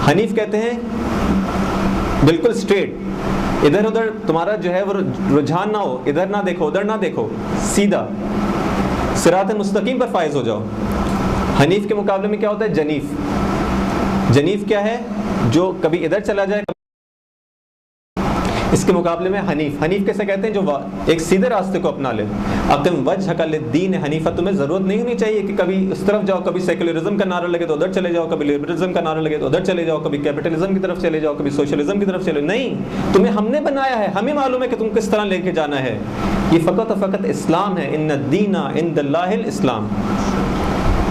حنیف کہتے ہیں بالکل اسٹریٹ, ادھر ادھر تمہارا جو ہے وہ رجحان نہ ہو, ادھر نہ دیکھو ادھر نہ دیکھو, سیدھا صراط مستقیم پر فائز ہو جاؤ. حنیف کے مقابلے میں کیا ہوتا ہے؟ جنیف. جنیف کیا ہے؟ جو کبھی ادھر چلا جائے. اس کے مقابلے میں حنیف. حنیف کیسے کہتے ہیں؟ جو ایک سیدھے راستے کو اپنا لے. اقم وجہک للدین حنیفا. تمہیں ضرورت نہیں ہونی چاہیے کہ کبھی اس طرف جاؤ, کبھی سیکولرزم کا نعرہ لگے تو ادھر چلے جاؤ, کبھی لبرلزم کا نعرہ لگے تو ادھر چلے جاؤ, کبھی کیپٹلزم کی طرف چلے جاؤ, کبھی سوشلزم کی طرف چلے. نہیں, تمہیں ہم نے بنایا ہے, ہمیں معلوم ہے کہ تم کس طرح لے کے جانا ہے. یہ فقط اسلام ہے. ان الدین عند اللہ الاسلام.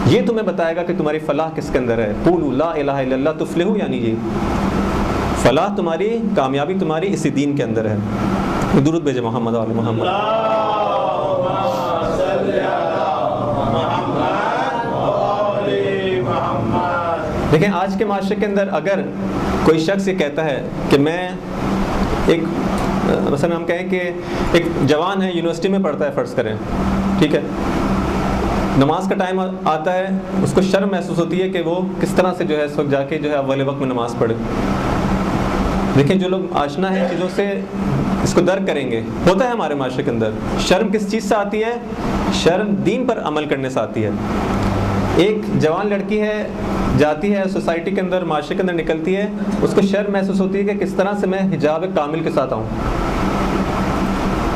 یہ تمہیں بتائے گا کہ تمہاری فلاح کس کے اندر ہے. قولوا لا الہ الا اللہ تفلحوا, یعنی یہ فلاح تمہاری، کامیابی تمہاری اسی دین کے اندر ہے. درود بھیجے محمد علی محمد. اللہم صلی علی محمد وآل محمد. دیکھیں آج کے معاشرے کے اندر اگر کوئی شخص یہ کہتا ہے کہ میں ایک مثلا ہم کہیں کہ ایک جوان ہے، یونیورسٹی میں پڑھتا ہے فرض کریں، ٹھیک ہے، نماز کا ٹائم آتا ہے، اس کو شرم محسوس ہوتی ہے کہ وہ کس طرح سے جو ہے اس وقت جا کے جو ہے اول وقت میں نماز پڑھے. دیکھیں جو لوگ آشنا ہیں چیزوں سے اس کو درک کریں گے. ہوتا ہے ہمارے معاشرے کے اندر شرم کس چیز سے آتی ہے؟ شرم دین پر عمل کرنے سے آتی ہے. ایک جوان لڑکی ہے، جاتی ہے سوسائٹی کے اندر، معاشرے کے اندر نکلتی ہے، اس کو شرم محسوس ہوتی ہے کہ کس طرح سے میں حجاب کامل کے ساتھ آؤں.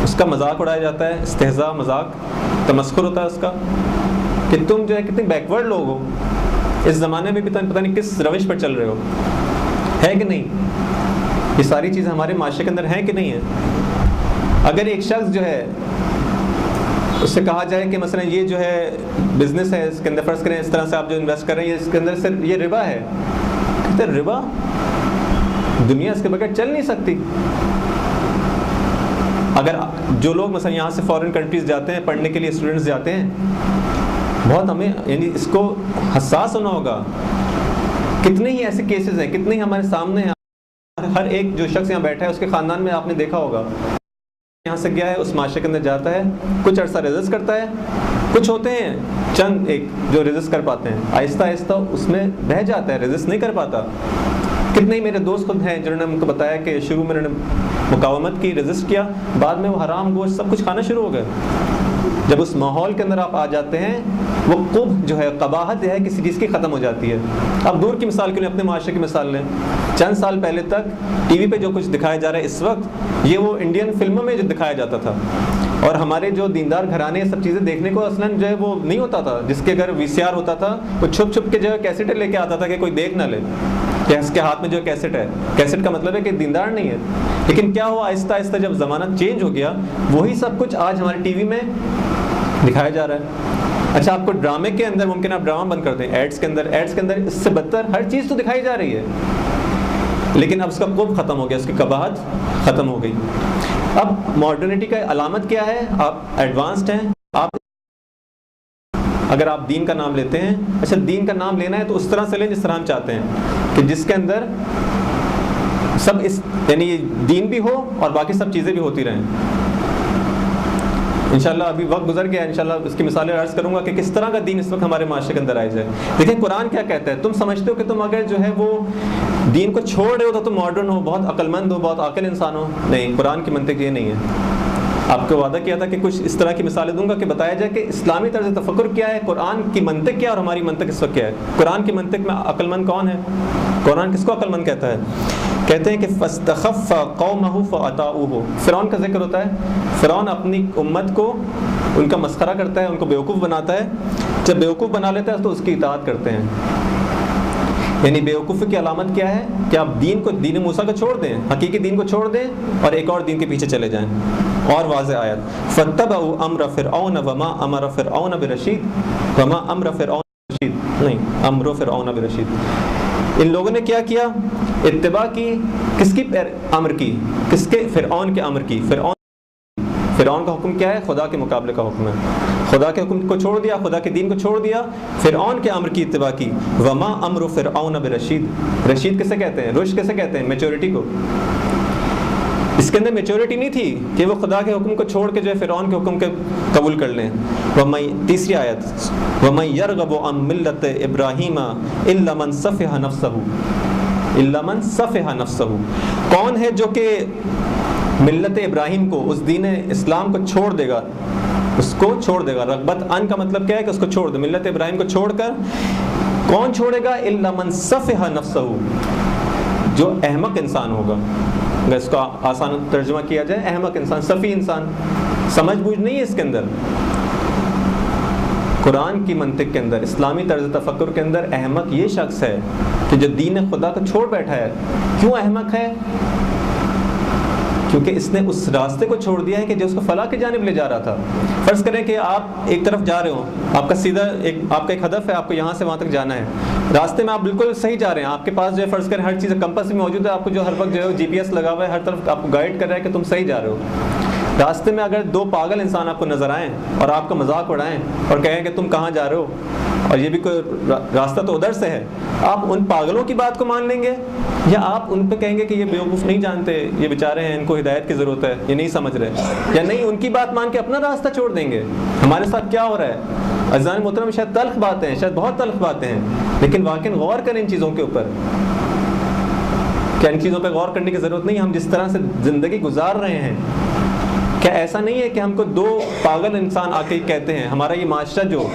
اس کا مذاق اڑایا جاتا ہے، استہزاء، مذاق، تمسخر ہوتا ہے اس کا کہ تم جو ہے کتنے بیکورڈ لوگ ہو، اس زمانے میں بھی پتہ نہیں کس روش پر چل رہے ہو. ہے کہ نہیں؟ یہ ساری چیزیں ہمارے معاشرے کے اندر ہیں کہ نہیں ہیں؟ اگر ایک شخص جو ہے اس سے کہا جائے کہ مثلا یہ جو ہے بزنس ہے، اس کے اندر فرض کریں اس طرح سے آپ جو انویسٹ کر رہے ہیں اس کے اندر سے یہ ربا ہے، کہتے ہیں ربا، دنیا اس کے بغیر چل نہیں سکتی. اگر جو لوگ مثلا یہاں سے فورن کنٹریز جاتے ہیں پڑھنے کے لیے، اسٹوڈنٹس جاتے ہیں، بہت ہمیں یعنی اس کو حساس ہونا ہوگا. کتنے ہی ایسے کیسز ہیں، کتنے ہی ہمارے سامنے ہیں. ہر ایک جو شخص یہاں بیٹھا ہے اس کے خاندان میں آپ نے دیکھا ہوگا، یہاں سے گیا ہے، اس معاشرے کے اندر جاتا ہے، کچھ عرصہ ریزسٹ کرتا ہے، کچھ ہوتے ہیں چند ایک جو ریزسٹ کر پاتے ہیں، آہستہ آہستہ اس میں بہہ جاتا ہے، ریزسٹ نہیں کر پاتا. کتنے ہی میرے دوست خود ہیں جنہوں نے ہم کو بتایا کہ شروع میں انہوں نے مقاومت کی، ریزسٹ کیا، بعد میں وہ حرام گوشت سب کچھ کھانا شروع ہو گئے. جب اس ماحول کے اندر آپ آ جاتے ہیں، وہ قبح جو ہے، قباحت ہے کسی چیز کی ختم ہو جاتی ہے. اب دور کی مثال کے لیے اپنے معاشرے کی مثال لیں. چند سال پہلے تک ٹی وی پہ جو کچھ دکھایا جا رہا ہے اس وقت، یہ وہ انڈین فلموں میں جو دکھایا جاتا تھا. اور ہمارے جو دیندار گھرانے سب چیزیں دیکھنے کو اصلاً جو ہے وہ نہیں ہوتا تھا. جس کے اگر وی سی آر ہوتا تھا وہ چھپ چھپ کے جو ہے کیسٹیں لے کے آتا تھا کہ کوئی دیکھ نہ لے کہ اس کے ہاتھ میں جو کیسٹ ہے. کیسٹ کا مطلب ہے کہ دیندار نہیں ہے. لیکن کیا ہوا، آہستہ آہستہ جب زمانہ چینج ہو گیا، وہی سب کچھ آج ہمارے ٹی وی میں دکھایا جا رہا ہے. اچھا آپ کو ڈرامے کے اندر ممکن آپ ڈرامہ بند کر دیں، ایڈس کے اندر اس سے بدتر ہر چیز تو دکھائی جا رہی ہے. لیکن اب اس کا قبح ختم ہو گیا، اس کی قباحت ختم ہو گئی. اب ماڈرنٹی کا علامت کیا ہے؟ آپ ایڈوانسڈ ہیں. آپ اگر آپ دین کا نام لیتے ہیں، اچھا دین کا نام لینا ہے تو اس طرح سے لیں جس طرح ہم چاہتے ہیں، کہ جس کے اندر سب اس یعنی دین بھی ہو اور باقی سب چیزیں بھی ہوتی رہیں. انشاءاللہ ابھی وقت گزر گیا، انشاءاللہ اس کی مثالیں عرض کروں گا کہ کس طرح کا دین اس وقت ہمارے معاشرے کے اندر آئی جائے. دیکھیں قرآن کیا کہتا ہے. تم سمجھتے ہو کہ تم اگر جو ہے وہ دین کو چھوڑ رہے ہو تو تم ماڈرن ہو، بہت عقل مند ہو، بہت عاقل انسان ہو. نہیں، قرآن کی منطق یہ نہیں ہے. آپ کو وعدہ کیا تھا کہ کچھ اس طرح کی مثالیں دوں گا کہ بتایا جائے کہ اسلامی طرز تفکر کیا ہے، قرآن کی منطق کیا اور ہماری منطق اس وقت کیا ہے. قرآن کی منطق میں عقل مند کون ہے؟ قرآن کس کو عقل مند کہتا ہے؟ کہتے ہیں کہ فاستخف قومہ فاطاعوہ. فرعون کا ذکر ہوتا ہے. فرعون اپنی امت کو ان کا مسخرہ کرتا ہے، ان کو بیوقوف بناتا ہے. جب بیوقوف بنا لیتا ہے تو اس کی اطاعت کرتے ہیں. یعنی بیوقوفی کی علامت کیا ہے؟ کہ آپ دین موسیٰ کو چھوڑ دیں، حقیقی دین کو چھوڑ دیں اور ایک اور دین کے پیچھے چلے جائیں. اور واضح آیت، فاتبعوا امر فرعون وما امر فرعون برشید وما امر فرعون برشید، نہیں، امر فرعون برشید. ان لوگوں نے کیا کیا؟ اتباع کی. کس کی امر کی؟ کس کے؟ فرعون کے امر کی. فرعون کا حکم کیا ہے؟ خدا کے مقابلے کا حکم ہے. خدا کے حکم کو چھوڑ دیا، خدا کے دین کو چھوڑ دیا، فرعون کے امر کی اتباع کی. وما امر فرعون برشید. رشید کسے کہتے ہیں؟ رشد کسے کہتے ہیں؟ میچورٹی کو. اس کے اندر میچورٹی نہیں تھی کہ وہ خدا کے حکم کو چھوڑ کے جو ہے فرعون کے حکم کے قبول کر لیں. تیسری آیت، وَمَن يَرْغَبُ عَن مِلَّةِ إِبْرَاهِيمَ إِلَّا مَن سَفِهَ نَفْسَهُ إِلَّا مَن سَفِهَ نَفْسَهُ. کون ہے جو کہ ملت ابراہیم کو، اس دین اسلام کو چھوڑ دے گا، اس کو چھوڑ دے گا. رغبت ان کا مطلب کیا ہے؟ کہ اس کو چھوڑ دے. ملت ابراہیم کو چھوڑ کر کون چھوڑے گا؟ إِلَّا مَن سَفِهَ نَفْسَهُ، جو احمق انسان ہوگا. اگر اس کا آسان ترجمہ کیا جائے، احمق انسان، سفی انسان، سمجھ بوجھ نہیں ہے اس کے اندر. قرآن کی منطق کے اندر، اسلامی طرز تفکر کے اندر احمق یہ شخص ہے کہ جو دین خدا کو چھوڑ بیٹھا ہے. کیوں احمق ہے؟ کیونکہ اس نے اس راستے کو چھوڑ دیا ہے کہ جو اس کو فلاح کی جانب لے جا رہا تھا. فرض کریں کہ آپ ایک طرف جا رہے ہو, آپ کا سیدھا آپ کا ایک ہدف ہے, آپ کو یہاں سے وہاں تک جانا ہے, راستے میں آپ بالکل صحیح جا رہے ہیں, آپ کے پاس جو ہے فرض کریں ہر چیز کمپس بھی موجود ہے, آپ کو جو ہر وقت جو ہے GPS لگا ہوا ہے, ہر طرف آپ کو گائیڈ کر رہا ہے کہ تم صحیح جا رہے ہو. راستے میں اگر دو پاگل انسان آپ کو نظر آئیں اور آپ کا مذاق اڑائیں اور کہیں کہ تم کہاں جا رہے ہو اور یہ بھی کوئی راستہ تو ادھر سے ہے, آپ ان پاگلوں کی بات کو مان لیں گے یا آپ ان پہ کہیں گے کہ یہ بیوقوف نہیں جانتے, یہ بیچارے ہیں, ان کو ہدایت کی ضرورت ہے, یہ نہیں سمجھ رہے, یا نہیں ان کی بات مان کے اپنا راستہ چھوڑ دیں گے؟ ہمارے ساتھ کیا ہو رہا ہے عزیزان محترم؟ شاید تلخ باتیں ہیں, شاید بہت تلخ باتیں ہیں, لیکن واقعی غور کریں ان چیزوں کے اوپر. کیا ان چیزوں پہ غور کرنے کی ضرورت نہیں؟ ہم جس طرح سے زندگی گزار رہے ہیں, کیا ایسا نہیں ہے کہ ہم کو دو پاگل انسان آ کے کہتے ہیں, ہمارا یہ معاشرہ جو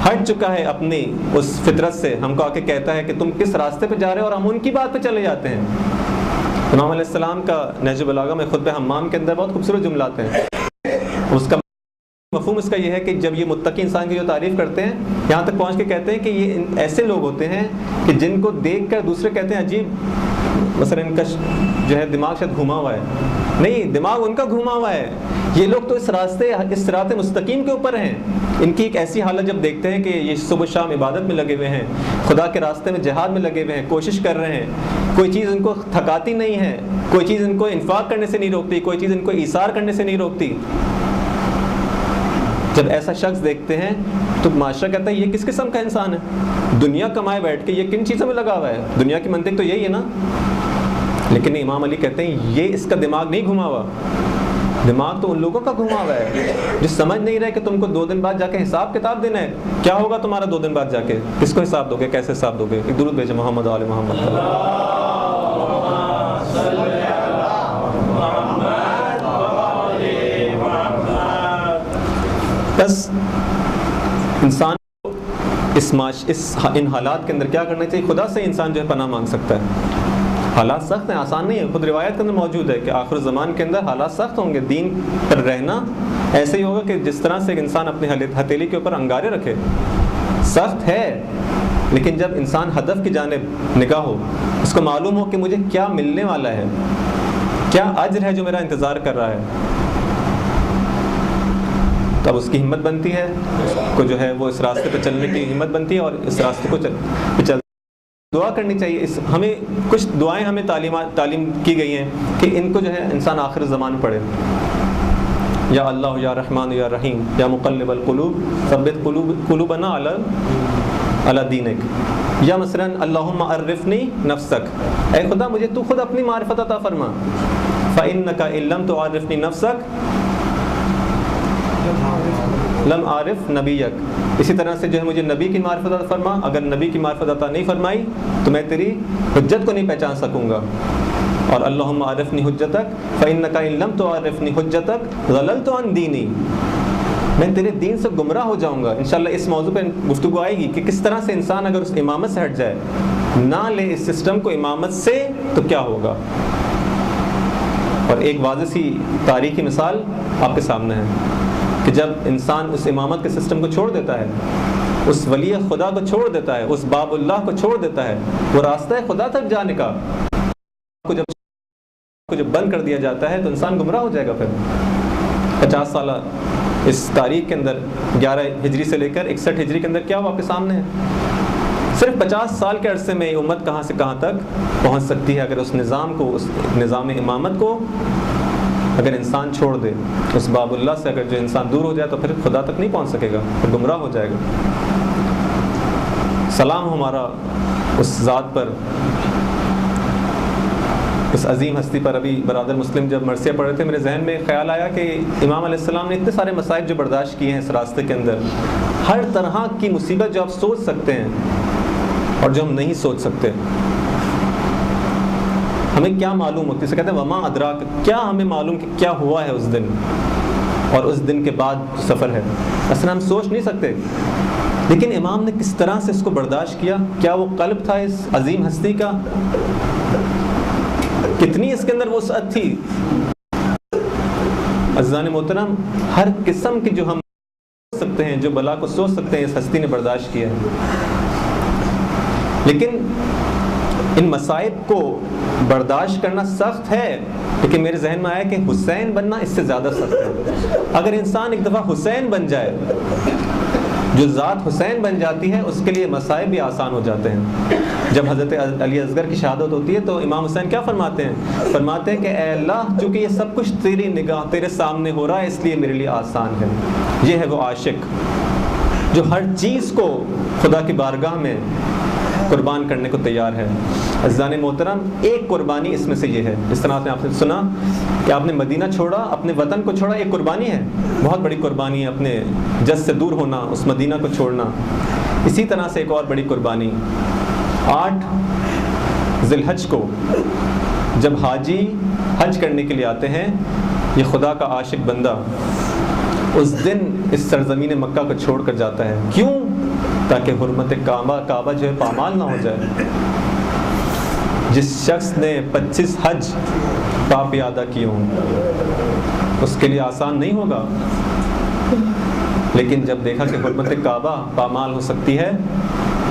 ہٹ چکا ہے اپنی اس فطرت سے, ہم کو آ کے کہتا ہے کہ تم کس راستے پہ جا رہے ہو, اور ہم ان کی بات پہ چلے جاتے ہیں. امام علیہ السلام کا نہج البلاغہ میں خطبہ حمام کے اندر بہت خوبصورت جملات ہیں. اس کا مفہوم اس کا یہ ہے کہ جب یہ متقی انسان کی جو تعریف کرتے ہیں, یہاں تک پہنچ کے کہتے ہیں کہ یہ ایسے لوگ ہوتے ہیں کہ جن کو دیکھ کر دوسرے کہتے ہیں عجیب, مثلا ان کا جو ہے دماغ شاید گھوما ہوا ہے. نہیں, دماغ ان کا گھوما ہوا ہے. یہ لوگ تو اس راستے, اس صراط مستقیم کے اوپر ہیں. ان کی ایک ایسی حالت جب دیکھتے ہیں کہ یہ صبح شام عبادت میں لگے ہوئے ہیں, خدا کے راستے میں جہاد میں لگے ہوئے ہیں, کوشش کر رہے ہیں, کوئی چیز ان کو تھکاتی نہیں ہے, کوئی چیز ان کو انفاق کرنے سے نہیں روکتی, کوئی چیز ان کو ایثار کرنے سے نہیں روکتی. جب ایسا شخص دیکھتے ہیں تو معاشرہ کہتا ہے یہ کس قسم کا انسان ہے, دنیا کمائے بیٹھ کے یہ کن چیزوں میں لگا ہوا ہے؟ دنیا کی منطق تو یہی ہے نا. لیکن امام علی کہتے ہیں یہ اس کا دماغ نہیں گھما ہوا, دماغ تو ان لوگوں کا گھما ہوا ہے جو سمجھ نہیں رہے کہ تم کو 2 دن بعد جا کے حساب کتاب دینا ہے. کیا ہوگا تمہارا 2 دن بعد جا کے؟ کس کو حساب دو گے, کیسے حساب دو گے؟ ایک درود بھیجے محمد آل محمد. بس انسان کو ان حالات کے اندر کیا کرنا چاہیے؟ خدا سے انسان جو ہے پناہ مانگ سکتا ہے. حالات سخت ہیں, آسان نہیں ہے. خود روایت کے اندر موجود ہے کہ آخر زمان کے اندر حالات سخت ہوں گے. دین پر رہنا ایسے ہی ہوگا کہ جس طرح سے ایک انسان اپنی ہتھیلی کے اوپر انگارے رکھے. سخت ہے, لیکن جب انسان ہدف کی جانب نگاہ ہو, اس کو معلوم ہو کہ مجھے کیا ملنے والا ہے, کیا اجر ہے جو میرا انتظار کر رہا ہے, تب اس کی ہمت بنتی ہے, اس کو جو ہے وہ اس راستے پہ چلنے کی ہمت بنتی ہے, اور اس راستے کو چل دعا کرنی چاہیے. ہمیں کچھ دعائیں ہمیں تعلیم کی گئی ہیں کہ ان کو جو ہے انسان آخر زمان پڑھے. یا اللہ یا رحمان یا رحیم یا مقلب القلوب ثبت قلوبنا علی دینک. یا مثلا اللہم عرفنی نفسک, اے خدا مجھے تو خود اپنی معرفت عطا فرما. فإنک ان لم تعرفنی نفسک لم عارف نبیک. اسی طرح سے جو ہے مجھے نبی کی معرفت عطا فرما, اگر نبی کی معرفت عطا نہیں فرمائی تو میں تیری حجت کو نہیں پہچان سکوں گا. اور اللہم عارفنی حجتک فإنک ان لم تعرفنی حجتک ضللت عن دینی. میں تیرے دین سے گمراہ ہو جاؤں گا. انشاءاللہ اس موضوع پہ گفتگو آئے گی کہ کس طرح سے انسان اگر اس امامت سے ہٹ جائے, نہ لے اس سسٹم کو امامت سے, تو کیا ہوگا. اور ایک واضح سی تاریخی مثال آپ کے سامنے ہے کہ جب انسان اس امامت کے سسٹم کو چھوڑ دیتا ہے, اس ولی خدا کو چھوڑ دیتا ہے, اس باب اللہ کو چھوڑ دیتا ہے, وہ راستہ خدا تک جانے کا جب بند کر دیا جاتا ہے تو انسان گمراہ ہو جائے گا. پھر 50 سالہ اس تاریخ کے اندر 11 ہجری سے لے کر 61 ہجری کے اندر کیا ہوا آپ کے سامنے ہے. صرف 50 سال کے عرصے میں امت کہاں سے کہاں تک پہنچ سکتی ہے اگر اس نظام کو, اس نظام امامت کو اگر انسان چھوڑ دے, اس باب اللہ سے اگر جو انسان دور ہو جائے تو پھر خدا تک نہیں پہنچ سکے گا, پھر گمراہ ہو جائے گا. سلام ہمارا اس ذات پر, اس عظیم ہستی پر. ابھی برادر مسلم جب مرثیہ پڑھ رہے تھے, میرے ذہن میں خیال آیا کہ امام علیہ السلام نے اتنے سارے مصائب جو برداشت کیے ہیں اس راستے کے اندر, ہر طرح کی مصیبت جو آپ سوچ سکتے ہیں اور جو ہم نہیں سوچ سکتے. ہمیں کیا معلوم ہوتی ہے, اسے کہتے ہیں وما ادراک, کیا ہمیں معلوم کہ کیا ہوا ہے اس دن اور اس دن کے بعد سفر ہے. اصل ہم سوچ نہیں سکتے, لیکن امام نے کس طرح سے اس کو برداشت کیا. کیا وہ قلب تھا اس عظیم ہستی کا, کتنی اس کے اندر وسعت تھی. عزیزان محترم, ہر قسم کی جو ہم سوچ سکتے ہیں, جو بلا کو سوچ سکتے ہیں, اس ہستی نے برداشت کیا ہے. لیکن ان مصائب کو برداشت کرنا سخت ہے، لیکن میرے ذہن میں آیا کہ حسین بننا اس سے زیادہ سخت ہے۔ اگر انسان ایک دفعہ حسین بن جائے، جو ذات حسین بن جاتی ہے، اس کے لیے مصائب بھی آسان ہو جاتے ہیں۔ جب حضرت علی اصغر کی شہادت ہوتی ہے تو امام حسین کیا فرماتے ہیں؟ فرماتے ہیں کہ اے اللہ، چونکہ یہ سب کچھ تیری نگاہ تیرے سامنے ہو رہا ہے، اس لیے میرے لیے آسان ہے۔ یہ ہے وہ عاشق جو ہر چیز کو خدا کی بارگاہ میں قربان کرنے کو تیار ہے۔ عزیزان محترم، ایک قربانی اس میں سے یہ ہے، جس طرح سے آپ نے سنا کہ آپ نے مدینہ چھوڑا، اپنے وطن کو چھوڑا، ایک قربانی ہے، بہت بڑی قربانی ہے، اپنے جد سے دور ہونا، اس مدینہ کو چھوڑنا۔ اسی طرح سے ایک اور بڑی قربانی 8 ذی الحج کو جب حاجی حج کرنے کے لیے آتے ہیں، یہ خدا کا عاشق بندہ اس دن اس سرزمین مکہ کو چھوڑ کر جاتا ہے۔ کیوں؟ تاکہ حرمت کعبہ جو ہے پامال نہ ہو جائے۔ جس شخص نے 25 حج پاپ ادا کیے ہوں، اس کے لیے آسان نہیں ہوگا، لیکن جب دیکھا کہ حرمت کعبہ پامال ہو سکتی ہے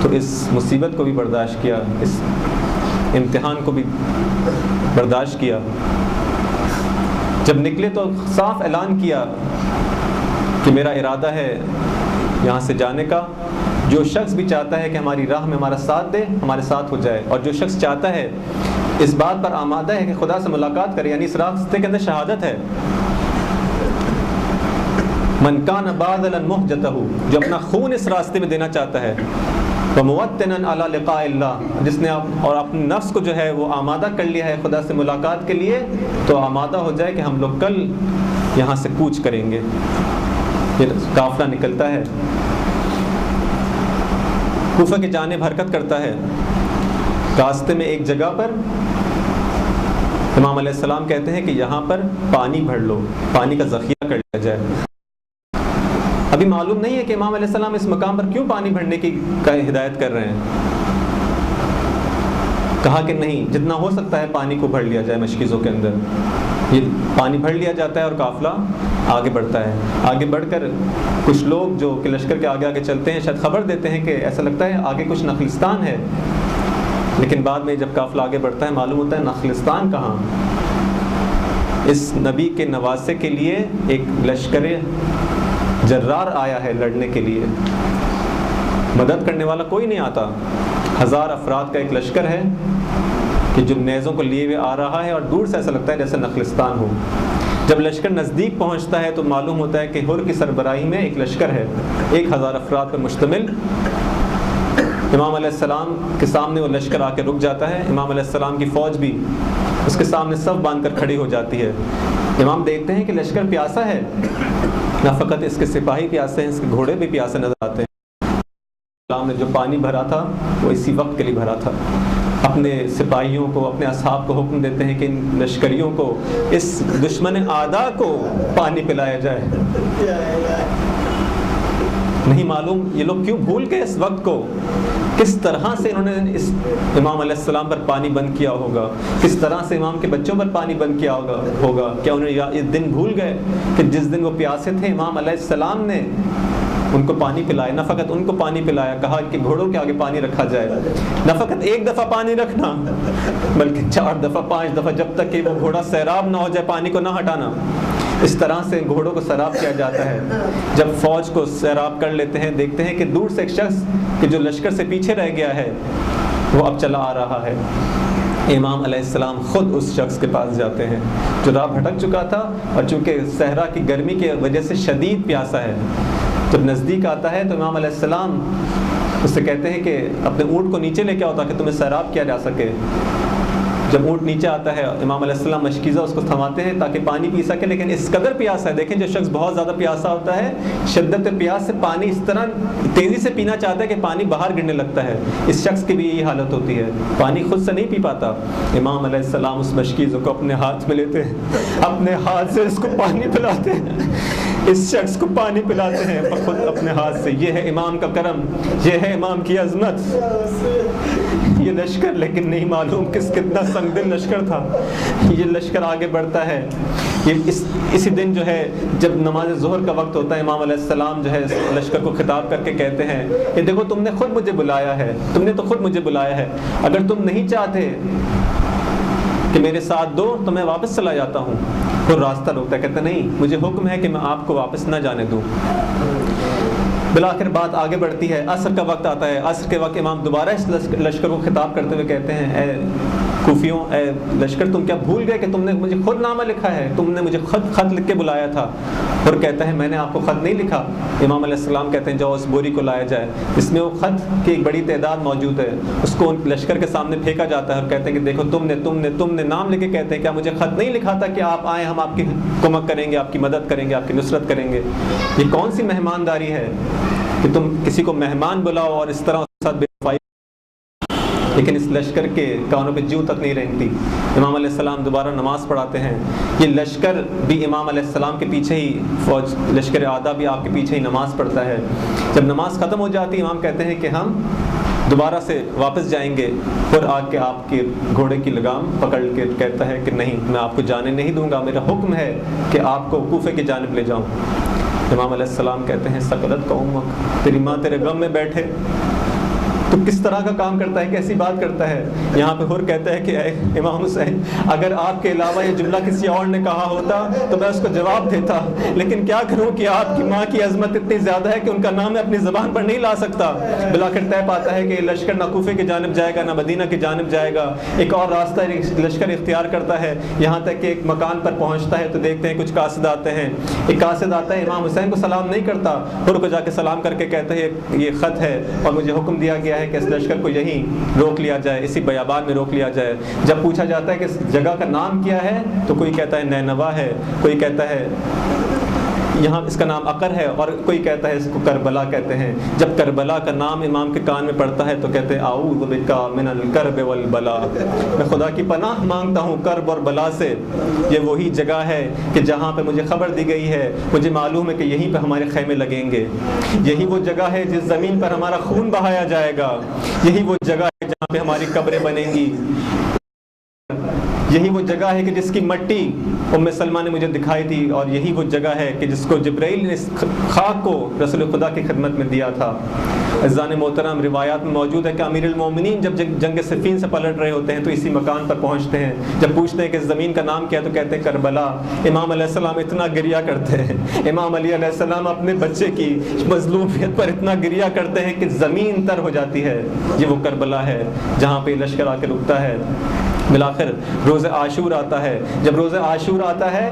تو اس مصیبت کو بھی برداشت کیا، اس امتحان کو بھی برداشت کیا۔ جب نکلے تو صاف اعلان کیا کہ میرا ارادہ ہے یہاں سے جانے کا، جو شخص بھی چاہتا ہے کہ ہماری راہ میں ہمارا ساتھ دے، ہمارے ساتھ ہو جائے، اور جو شخص چاہتا ہے، اس بات پر آمادہ ہے کہ خدا سے ملاقات کرے، یعنی اس راستے کے اندر شہادت ہے۔ من کان باذلا مہجتہ، جو اپنا خون اس راستے میں دینا چاہتا ہے، وموطنا علی لقاء اللہ، جس نے اور اپنے نفس کو جو ہے وہ آمادہ کر لیا ہے خدا سے ملاقات کے لیے، تو آمادہ ہو جائے کہ ہم لوگ کل یہاں سے کوچ کریں گے۔ یہ قافلہ نکلتا ہے، کوفہ کی جانب حرکت کرتا ہے۔ راستے میں ایک جگہ پر امام علیہ السلام کہتے ہیں کہ یہاں پر پانی بھر لو، پانی کا ذخیرہ کر لیا جائے۔ ابھی معلوم نہیں ہے کہ امام علیہ السلام اس مقام پر کیوں پانی بھرنے کی ہدایت کر رہے ہیں۔ کہا کہ نہیں، جتنا ہو سکتا ہے پانی کو بھر لیا جائے مشکیزوں کے اندر۔ یہ پانی بھر لیا جاتا ہے اور قافلہ آگے بڑھتا ہے۔ آگے بڑھ کر کچھ لوگ جو کہ لشکر کے آگے آگے چلتے ہیں شاید خبر دیتے ہیں کہ ایسا لگتا ہے آگے کچھ نخلستان ہے، لیکن بعد میں جب قافلہ آگے بڑھتا ہے معلوم ہوتا ہے نخلستان کہاں۔ اس نبی کے نواسے کے لیے ایک لشکر جرار آیا ہے لڑنے کے لیے، مدد کرنے والا کوئی نہیں آتا۔ 1000 افراد کا ایک لشکر ہے کہ جو نیزوں کو لیے ہوئے آ رہا ہے، اور دور سے ایسا لگتا ہے جیسے نخلستان ہو۔ جب لشکر نزدیک پہنچتا ہے تو معلوم ہوتا ہے کہ ہر کی سربراہی میں ایک لشکر ہے 1000 افراد پر مشتمل۔ امام علیہ السلام کے سامنے وہ لشکر آ کے رک جاتا ہے، امام علیہ السلام کی فوج بھی اس کے سامنے صف باندھ کر کھڑی ہو جاتی ہے۔ امام دیکھتے ہیں کہ لشکر پیاسا ہے، نہ فقط اس کے سپاہی پیاسے ہیں، اس کے گھوڑے بھی پیاسے نظر آتے ہیں۔ اسلام نے جو پانی بھرا تھا وہ اسی وقت کے لیے بھرا تھا۔ اپنے سپاہیوں کو، اپنے اصحاب کو حکم دیتے ہیں کہ ان لشکریوں کو، اس دشمن اعداء کو پانی پلایا جائے۔ نہیں معلوم یہ لوگ کیوں بھول گئے اس وقت کو، کس طرح سے انہوں نے اس امام علیہ السلام پر پانی بند کیا ہوگا، کس طرح سے امام کے بچوں پر پانی بند کیا ہوگا۔ کیا انہوں نے یہ دن بھول گئے کہ جس دن وہ پیاسے تھے امام علیہ السلام نے ان کو پانی پلایا؟ نہ فقط ان کو پانی پلایا، کہا کہ گھوڑوں کے آگے پانی رکھا جائے، نہ فقط ایک دفعہ پانی رکھنا بلکہ 4 دفعہ 5 دفعہ، جب تک کہ وہ گھوڑا سیراب نہ ہو جائے پانی کو نہ ہٹانا۔ اس طرح سے گھوڑوں کو سیراب کیا جاتا ہے۔ جب فوج کو سیراب کر لیتے ہیں، دیکھتے ہیں کہ دور سے ایک شخص کہ جو لشکر سے پیچھے رہ گیا ہے وہ اب چلا آ رہا ہے۔ امام علیہ السلام خود اس شخص کے پاس جاتے ہیں جو راہ بھٹک چکا تھا، اور چونکہ صحرا کی گرمی کی وجہ سے شدید پیاسا ہے۔ جب نزدیک آتا ہے تو امام علیہ السلام اس سے کہتے ہیں کہ اپنے اونٹ کو نیچے لے کے آؤ تاکہ تمہیں سیراب کیا جا سکے۔ جب اونٹ نیچے آتا ہے امام علیہ السلام مشکیزہ اس کو تھماتے ہیں تاکہ پانی پی سکے، لیکن اس قدر پیاسا ہے، دیکھیں جو شخص بہت زیادہ پیاسا ہوتا ہے شدت پیاس سے پانی اس طرح تیزی سے پینا چاہتا ہے کہ پانی باہر گرنے لگتا ہے۔ اس شخص کی بھی یہی حالت ہوتی ہے، پانی خود سے نہیں پی پاتا۔ امام علیہ السلام اس مشکیزوں کو اپنے ہاتھ میں لیتے ہیں، اپنے ہاتھ سے اس کو پانی پلاتے ہیں، اس شخص کو پانی پلاتے ہیں خود اپنے ہاتھ سے۔ یہ ہے امام کا کرم، یہ ہے امام کی عظمت، یہ لشکر، لیکن نہیں معلوم کتنا سنگ دل لشکر تھا. یہ لشکر آگے بڑھتا ہے. یہ اسی دن جو ہے جب نماز ظہر کا وقت ہوتا ہے، امام علیہ السلام جو ہے لشکر کو خطاب کر کے کہتے ہیں کہ دیکھو تم نے خود مجھے بلایا ہے، تم نے تو خود مجھے بلایا ہے، اگر تم نہیں چاہتے کہ میرے ساتھ دو تو میں واپس چلا جاتا ہوں. وہ راستہ روکتا ہے، کہتا نہیں، مجھے حکم ہے کہ میں آپ کو واپس نہ جانے دوں. بالآخر بات آگے بڑھتی ہے. عصر کا وقت آتا ہے. عصر کے وقت امام دوبارہ اس لشکر کو خطاب کرتے ہوئے کہتے ہیں اے کوفیوں، اے لشکر، تم کیا بھول گئے کہ تم نے مجھے خود نامہ لکھا ہے، تم نے مجھے خط لکھ کے بلایا تھا. اور کہتا ہے میں نے آپ کو خط نہیں لکھا. امام علیہ السلام کہتے ہیں جاؤ اس بوری کو لایا جائے. اس میں وہ خط کی ایک بڑی تعداد موجود ہے. اس کو لشکر کے سامنے پھینکا جاتا ہے اور کہتے ہیں کہ دیکھو تم نے نام لے کے کہتے ہیں کیا مجھے خط نہیں لکھا تھا کہ آپ آئیں، ہم آپ کی کمک کریں گے، آپ کی مدد کریں گے، آپ کی نصرت کریں گے. یہ کون سی مہمانداری ہے کہ تم کسی کو مہمان بلاؤ اور اس طرح اس کے ساتھ بے وفائی. لیکن اس لشکر کے کانوں پہ جو تک نہیں رینگتی. امام علیہ السلام دوبارہ نماز پڑھاتے ہیں. یہ لشکر بھی امام علیہ السلام کے پیچھے ہی، فوج لشکر اعداء بھی آپ کے پیچھے ہی نماز پڑھتا ہے. جب نماز ختم ہو جاتی امام کہتے ہیں کہ ہم دوبارہ سے واپس جائیں گے. اور آ کے آپ کے گھوڑے کی لگام پکڑ کے کہتا ہے کہ نہیں، میں آپ کو جانے نہیں دوں گا، میرا حکم ہے کہ آپ کو کوفے کی جانب لے جاؤں. امام علیہ السلام کہتے ہیں سقلت قومک، تیری ماں تیرے غم میں بیٹھے. تو کس طرح کا کام کرتا ہے، کیسی بات کرتا ہے. یہاں پہ حر کہتا ہے کہ اے امام حسین، اگر آپ کے علاوہ یہ جملہ کسی اور نے کہا ہوتا تو میں اس کو جواب دیتا، لیکن کیا کروں کہ آپ کی ماں کی عظمت اتنی زیادہ ہے کہ ان کا نام میں اپنی زبان پر نہیں لا سکتا. بالآخر طے پاتا ہے کہ یہ لشکر نہ کوفے کی جانب جائے گا نہ مدینہ کی جانب جائے گا. ایک اور راستہ لشکر اختیار کرتا ہے. یہاں تک کہ ایک مکان پر پہنچتا ہے تو دیکھتے ہیں کچھ قاصد آتے ہیں. ایک قاصد آتا ہے، امام حسین کو سلام نہیں کرتا، حر کو جا کے سلام کر کے کہتا ہے یہ خط ہے اور مجھے حکم دیا گیا ہے کہ اس لشکر کو یہیں روک لیا جائے، اسی بیابان میں روک لیا جائے. جب پوچھا جاتا ہے کہ اس جگہ کا نام کیا ہے تو کوئی کہتا ہے نینوا ہے، کوئی کہتا ہے یہاں اس کا نام عقر ہے، اور کوئی کہتا ہے اس کو کربلا کہتے ہیں. جب کربلا کا نام امام کے کان میں پڑتا ہے تو کہتے ہیں اعوذ بک من الکرب والبلا، میں خدا کی پناہ مانگتا ہوں کرب اور بلا سے. یہ وہی جگہ ہے کہ جہاں پہ مجھے خبر دی گئی ہے، مجھے معلوم ہے کہ یہیں پہ ہمارے خیمے لگیں گے. یہی وہ جگہ ہے جس زمین پر ہمارا خون بہایا جائے گا. یہی وہ جگہ ہے جہاں پہ ہماری قبریں بنیں گی. یہی وہ جگہ ہے کہ جس کی مٹی ام سلمہ نے مجھے دکھائی تھی، اور یہی وہ جگہ ہے کہ جس کو جبرائیل نے اس خاک کو رسول خدا کی خدمت میں دیا تھا. عزیزان محترم، روایات میں موجود ہے کہ امیر المومنین جب جنگ صفین سے پلٹ رہے ہوتے ہیں تو اسی مکان پر پہنچتے ہیں. جب پوچھتے ہیں کہ اس زمین کا نام کیا ہے تو کہتے ہیں کربلا. امام علیہ السلام اتنا گریا کرتے ہیں. امام علی علیہ السلام اپنے بچے کی مظلومیت پر اتنا گریا کرتے ہیں کہ زمین تر ہو جاتی ہے. یہ وہ کربلا ہے جہاں پہ لشکر آ کے رکتا ہے. بالآخر روز عاشور آتا ہے. جب روز عاشور آتا ہے،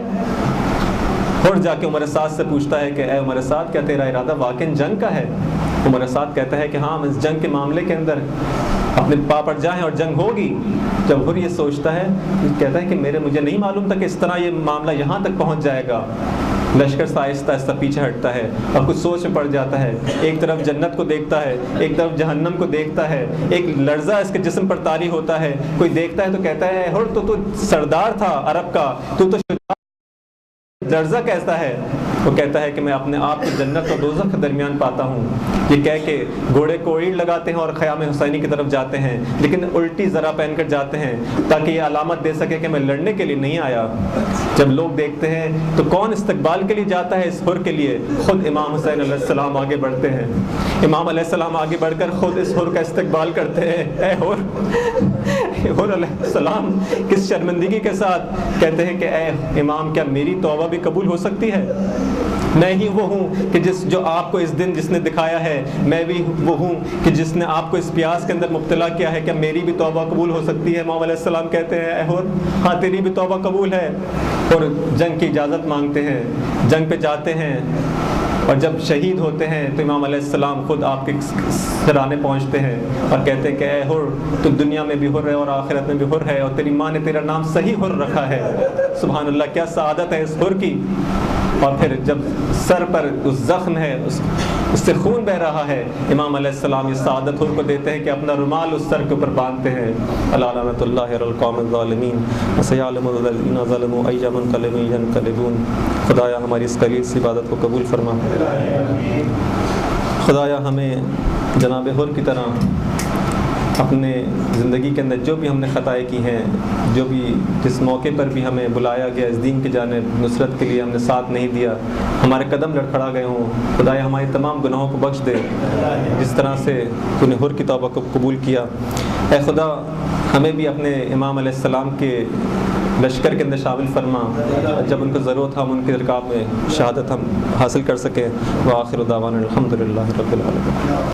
حر جا کے عمر سعد سے پوچھتا ہے کہ اے عمر سعد، کیا تیرا ارادہ واقعی جنگ کا ہے؟ عمر سعد کہتا ہے کہ ہاں، ہم اس جنگ کے معاملے کے اندر اپنے پا پڑ جائیں اور جنگ ہوگی. جب حر یہ سوچتا ہے، کہتا ہے کہ مجھے نہیں معلوم تھا کہ اس طرح یہ معاملہ یہاں تک پہنچ جائے گا. لشکر آہستہ آہستہ پیچھے ہٹتا ہے اور کچھ سوچ میں پڑ جاتا ہے. ایک طرف جنت کو دیکھتا ہے، ایک طرف جہنم کو دیکھتا ہے. ایک لرزہ اس کے جسم پر طاری ہوتا ہے. کوئی دیکھتا ہے تو کہتا ہے حر تو سردار تھا عرب کا، تو لرزہ کیسا ہے؟ وہ کہتا ہے کہ میں اپنے آپ کو جنت اور دوزخ کے درمیان پاتا ہوں. یہ کہہ کے گھوڑے کو ایڑ لگاتے ہیں اور خیام حسینی کی طرف جاتے ہیں، لیکن الٹی ذرا پہن کر جاتے ہیں تاکہ یہ علامت دے سکے کہ میں لڑنے کے لیے نہیں آیا. جب لوگ دیکھتے ہیں تو کون استقبال کے لیے جاتا ہے اس حر کے لیے؟ خود امام حسین علیہ السلام آگے بڑھتے ہیں. امام علیہ السلام آگے بڑھ کر خود اس حر کا استقبال کرتے ہیں. اے حر علیہ السلام کس شرمندگی کے ساتھ کہتے ہیں کہ اے امام، کیا میری توبہ بھی قبول ہو سکتی ہے؟ میں ہی وہ ہوں کہ جو آپ کو اس دن جس نے دکھایا ہے، میں بھی وہ ہوں کہ جس نے آپ کو اس پیاس کے اندر مبتلا کیا ہے. کیا میری بھی توبہ قبول ہو سکتی ہے؟ امام علیہ السلام کہتے ہیں اے حر، ہاں تیری بھی توبہ قبول ہے. اور جنگ کی اجازت مانگتے ہیں، جنگ پہ جاتے ہیں. اور جب شہید ہوتے ہیں تو امام علیہ السلام خود آپ کے سرانے پہنچتے ہیں اور کہتے ہیں کہ اے حر، تو دنیا میں بھی حر ہے اور آخرت میں بھی حر ہے، اور تیری ماں نے تیرا نام صحیح حر رکھا ہے. سبحان اللہ، کیا سعادت ہے اس حر کی. اور پھر جب سر پر اس زخم ہے، اس سے خون بہ رہا ہے، امام علیہ السلام یہ سعادت حر کو دیتے ہیں کہ اپنا رومال اس سر کے اوپر باندھتے ہیں. اللہ رحمۃ اللہ علی القوم الظالمین وسیعلم الذین ظلموا ای منقلب ینقلبون. خدایا ہماری اس قلیل سی عبادت کو قبول فرما. خدایا ہمیں جناب حر کی طرح اپنے زندگی کے اندر جو بھی ہم نے خطائیں کی ہیں، جو بھی جس موقع پر بھی ہمیں بلایا گیا اس دین کی جانب نصرت کے لیے ہم نے ساتھ نہیں دیا، ہمارے قدم لڑکھڑا گئے ہوں، خدایا ہماری تمام گناہوں کو بخش دے جس طرح سے تو نے حر کی توبہ کو قبول کیا۔ اے خدا ہمیں بھی اپنے امام علیہ السلام کے لشکر کے اندر شامل فرما، جب ان کو ضرورت ہم ان کے رکاب میں شہادت ہم حاصل کر سکیں۔ وآخر دعوانا الحمدللہ رب العالمین۔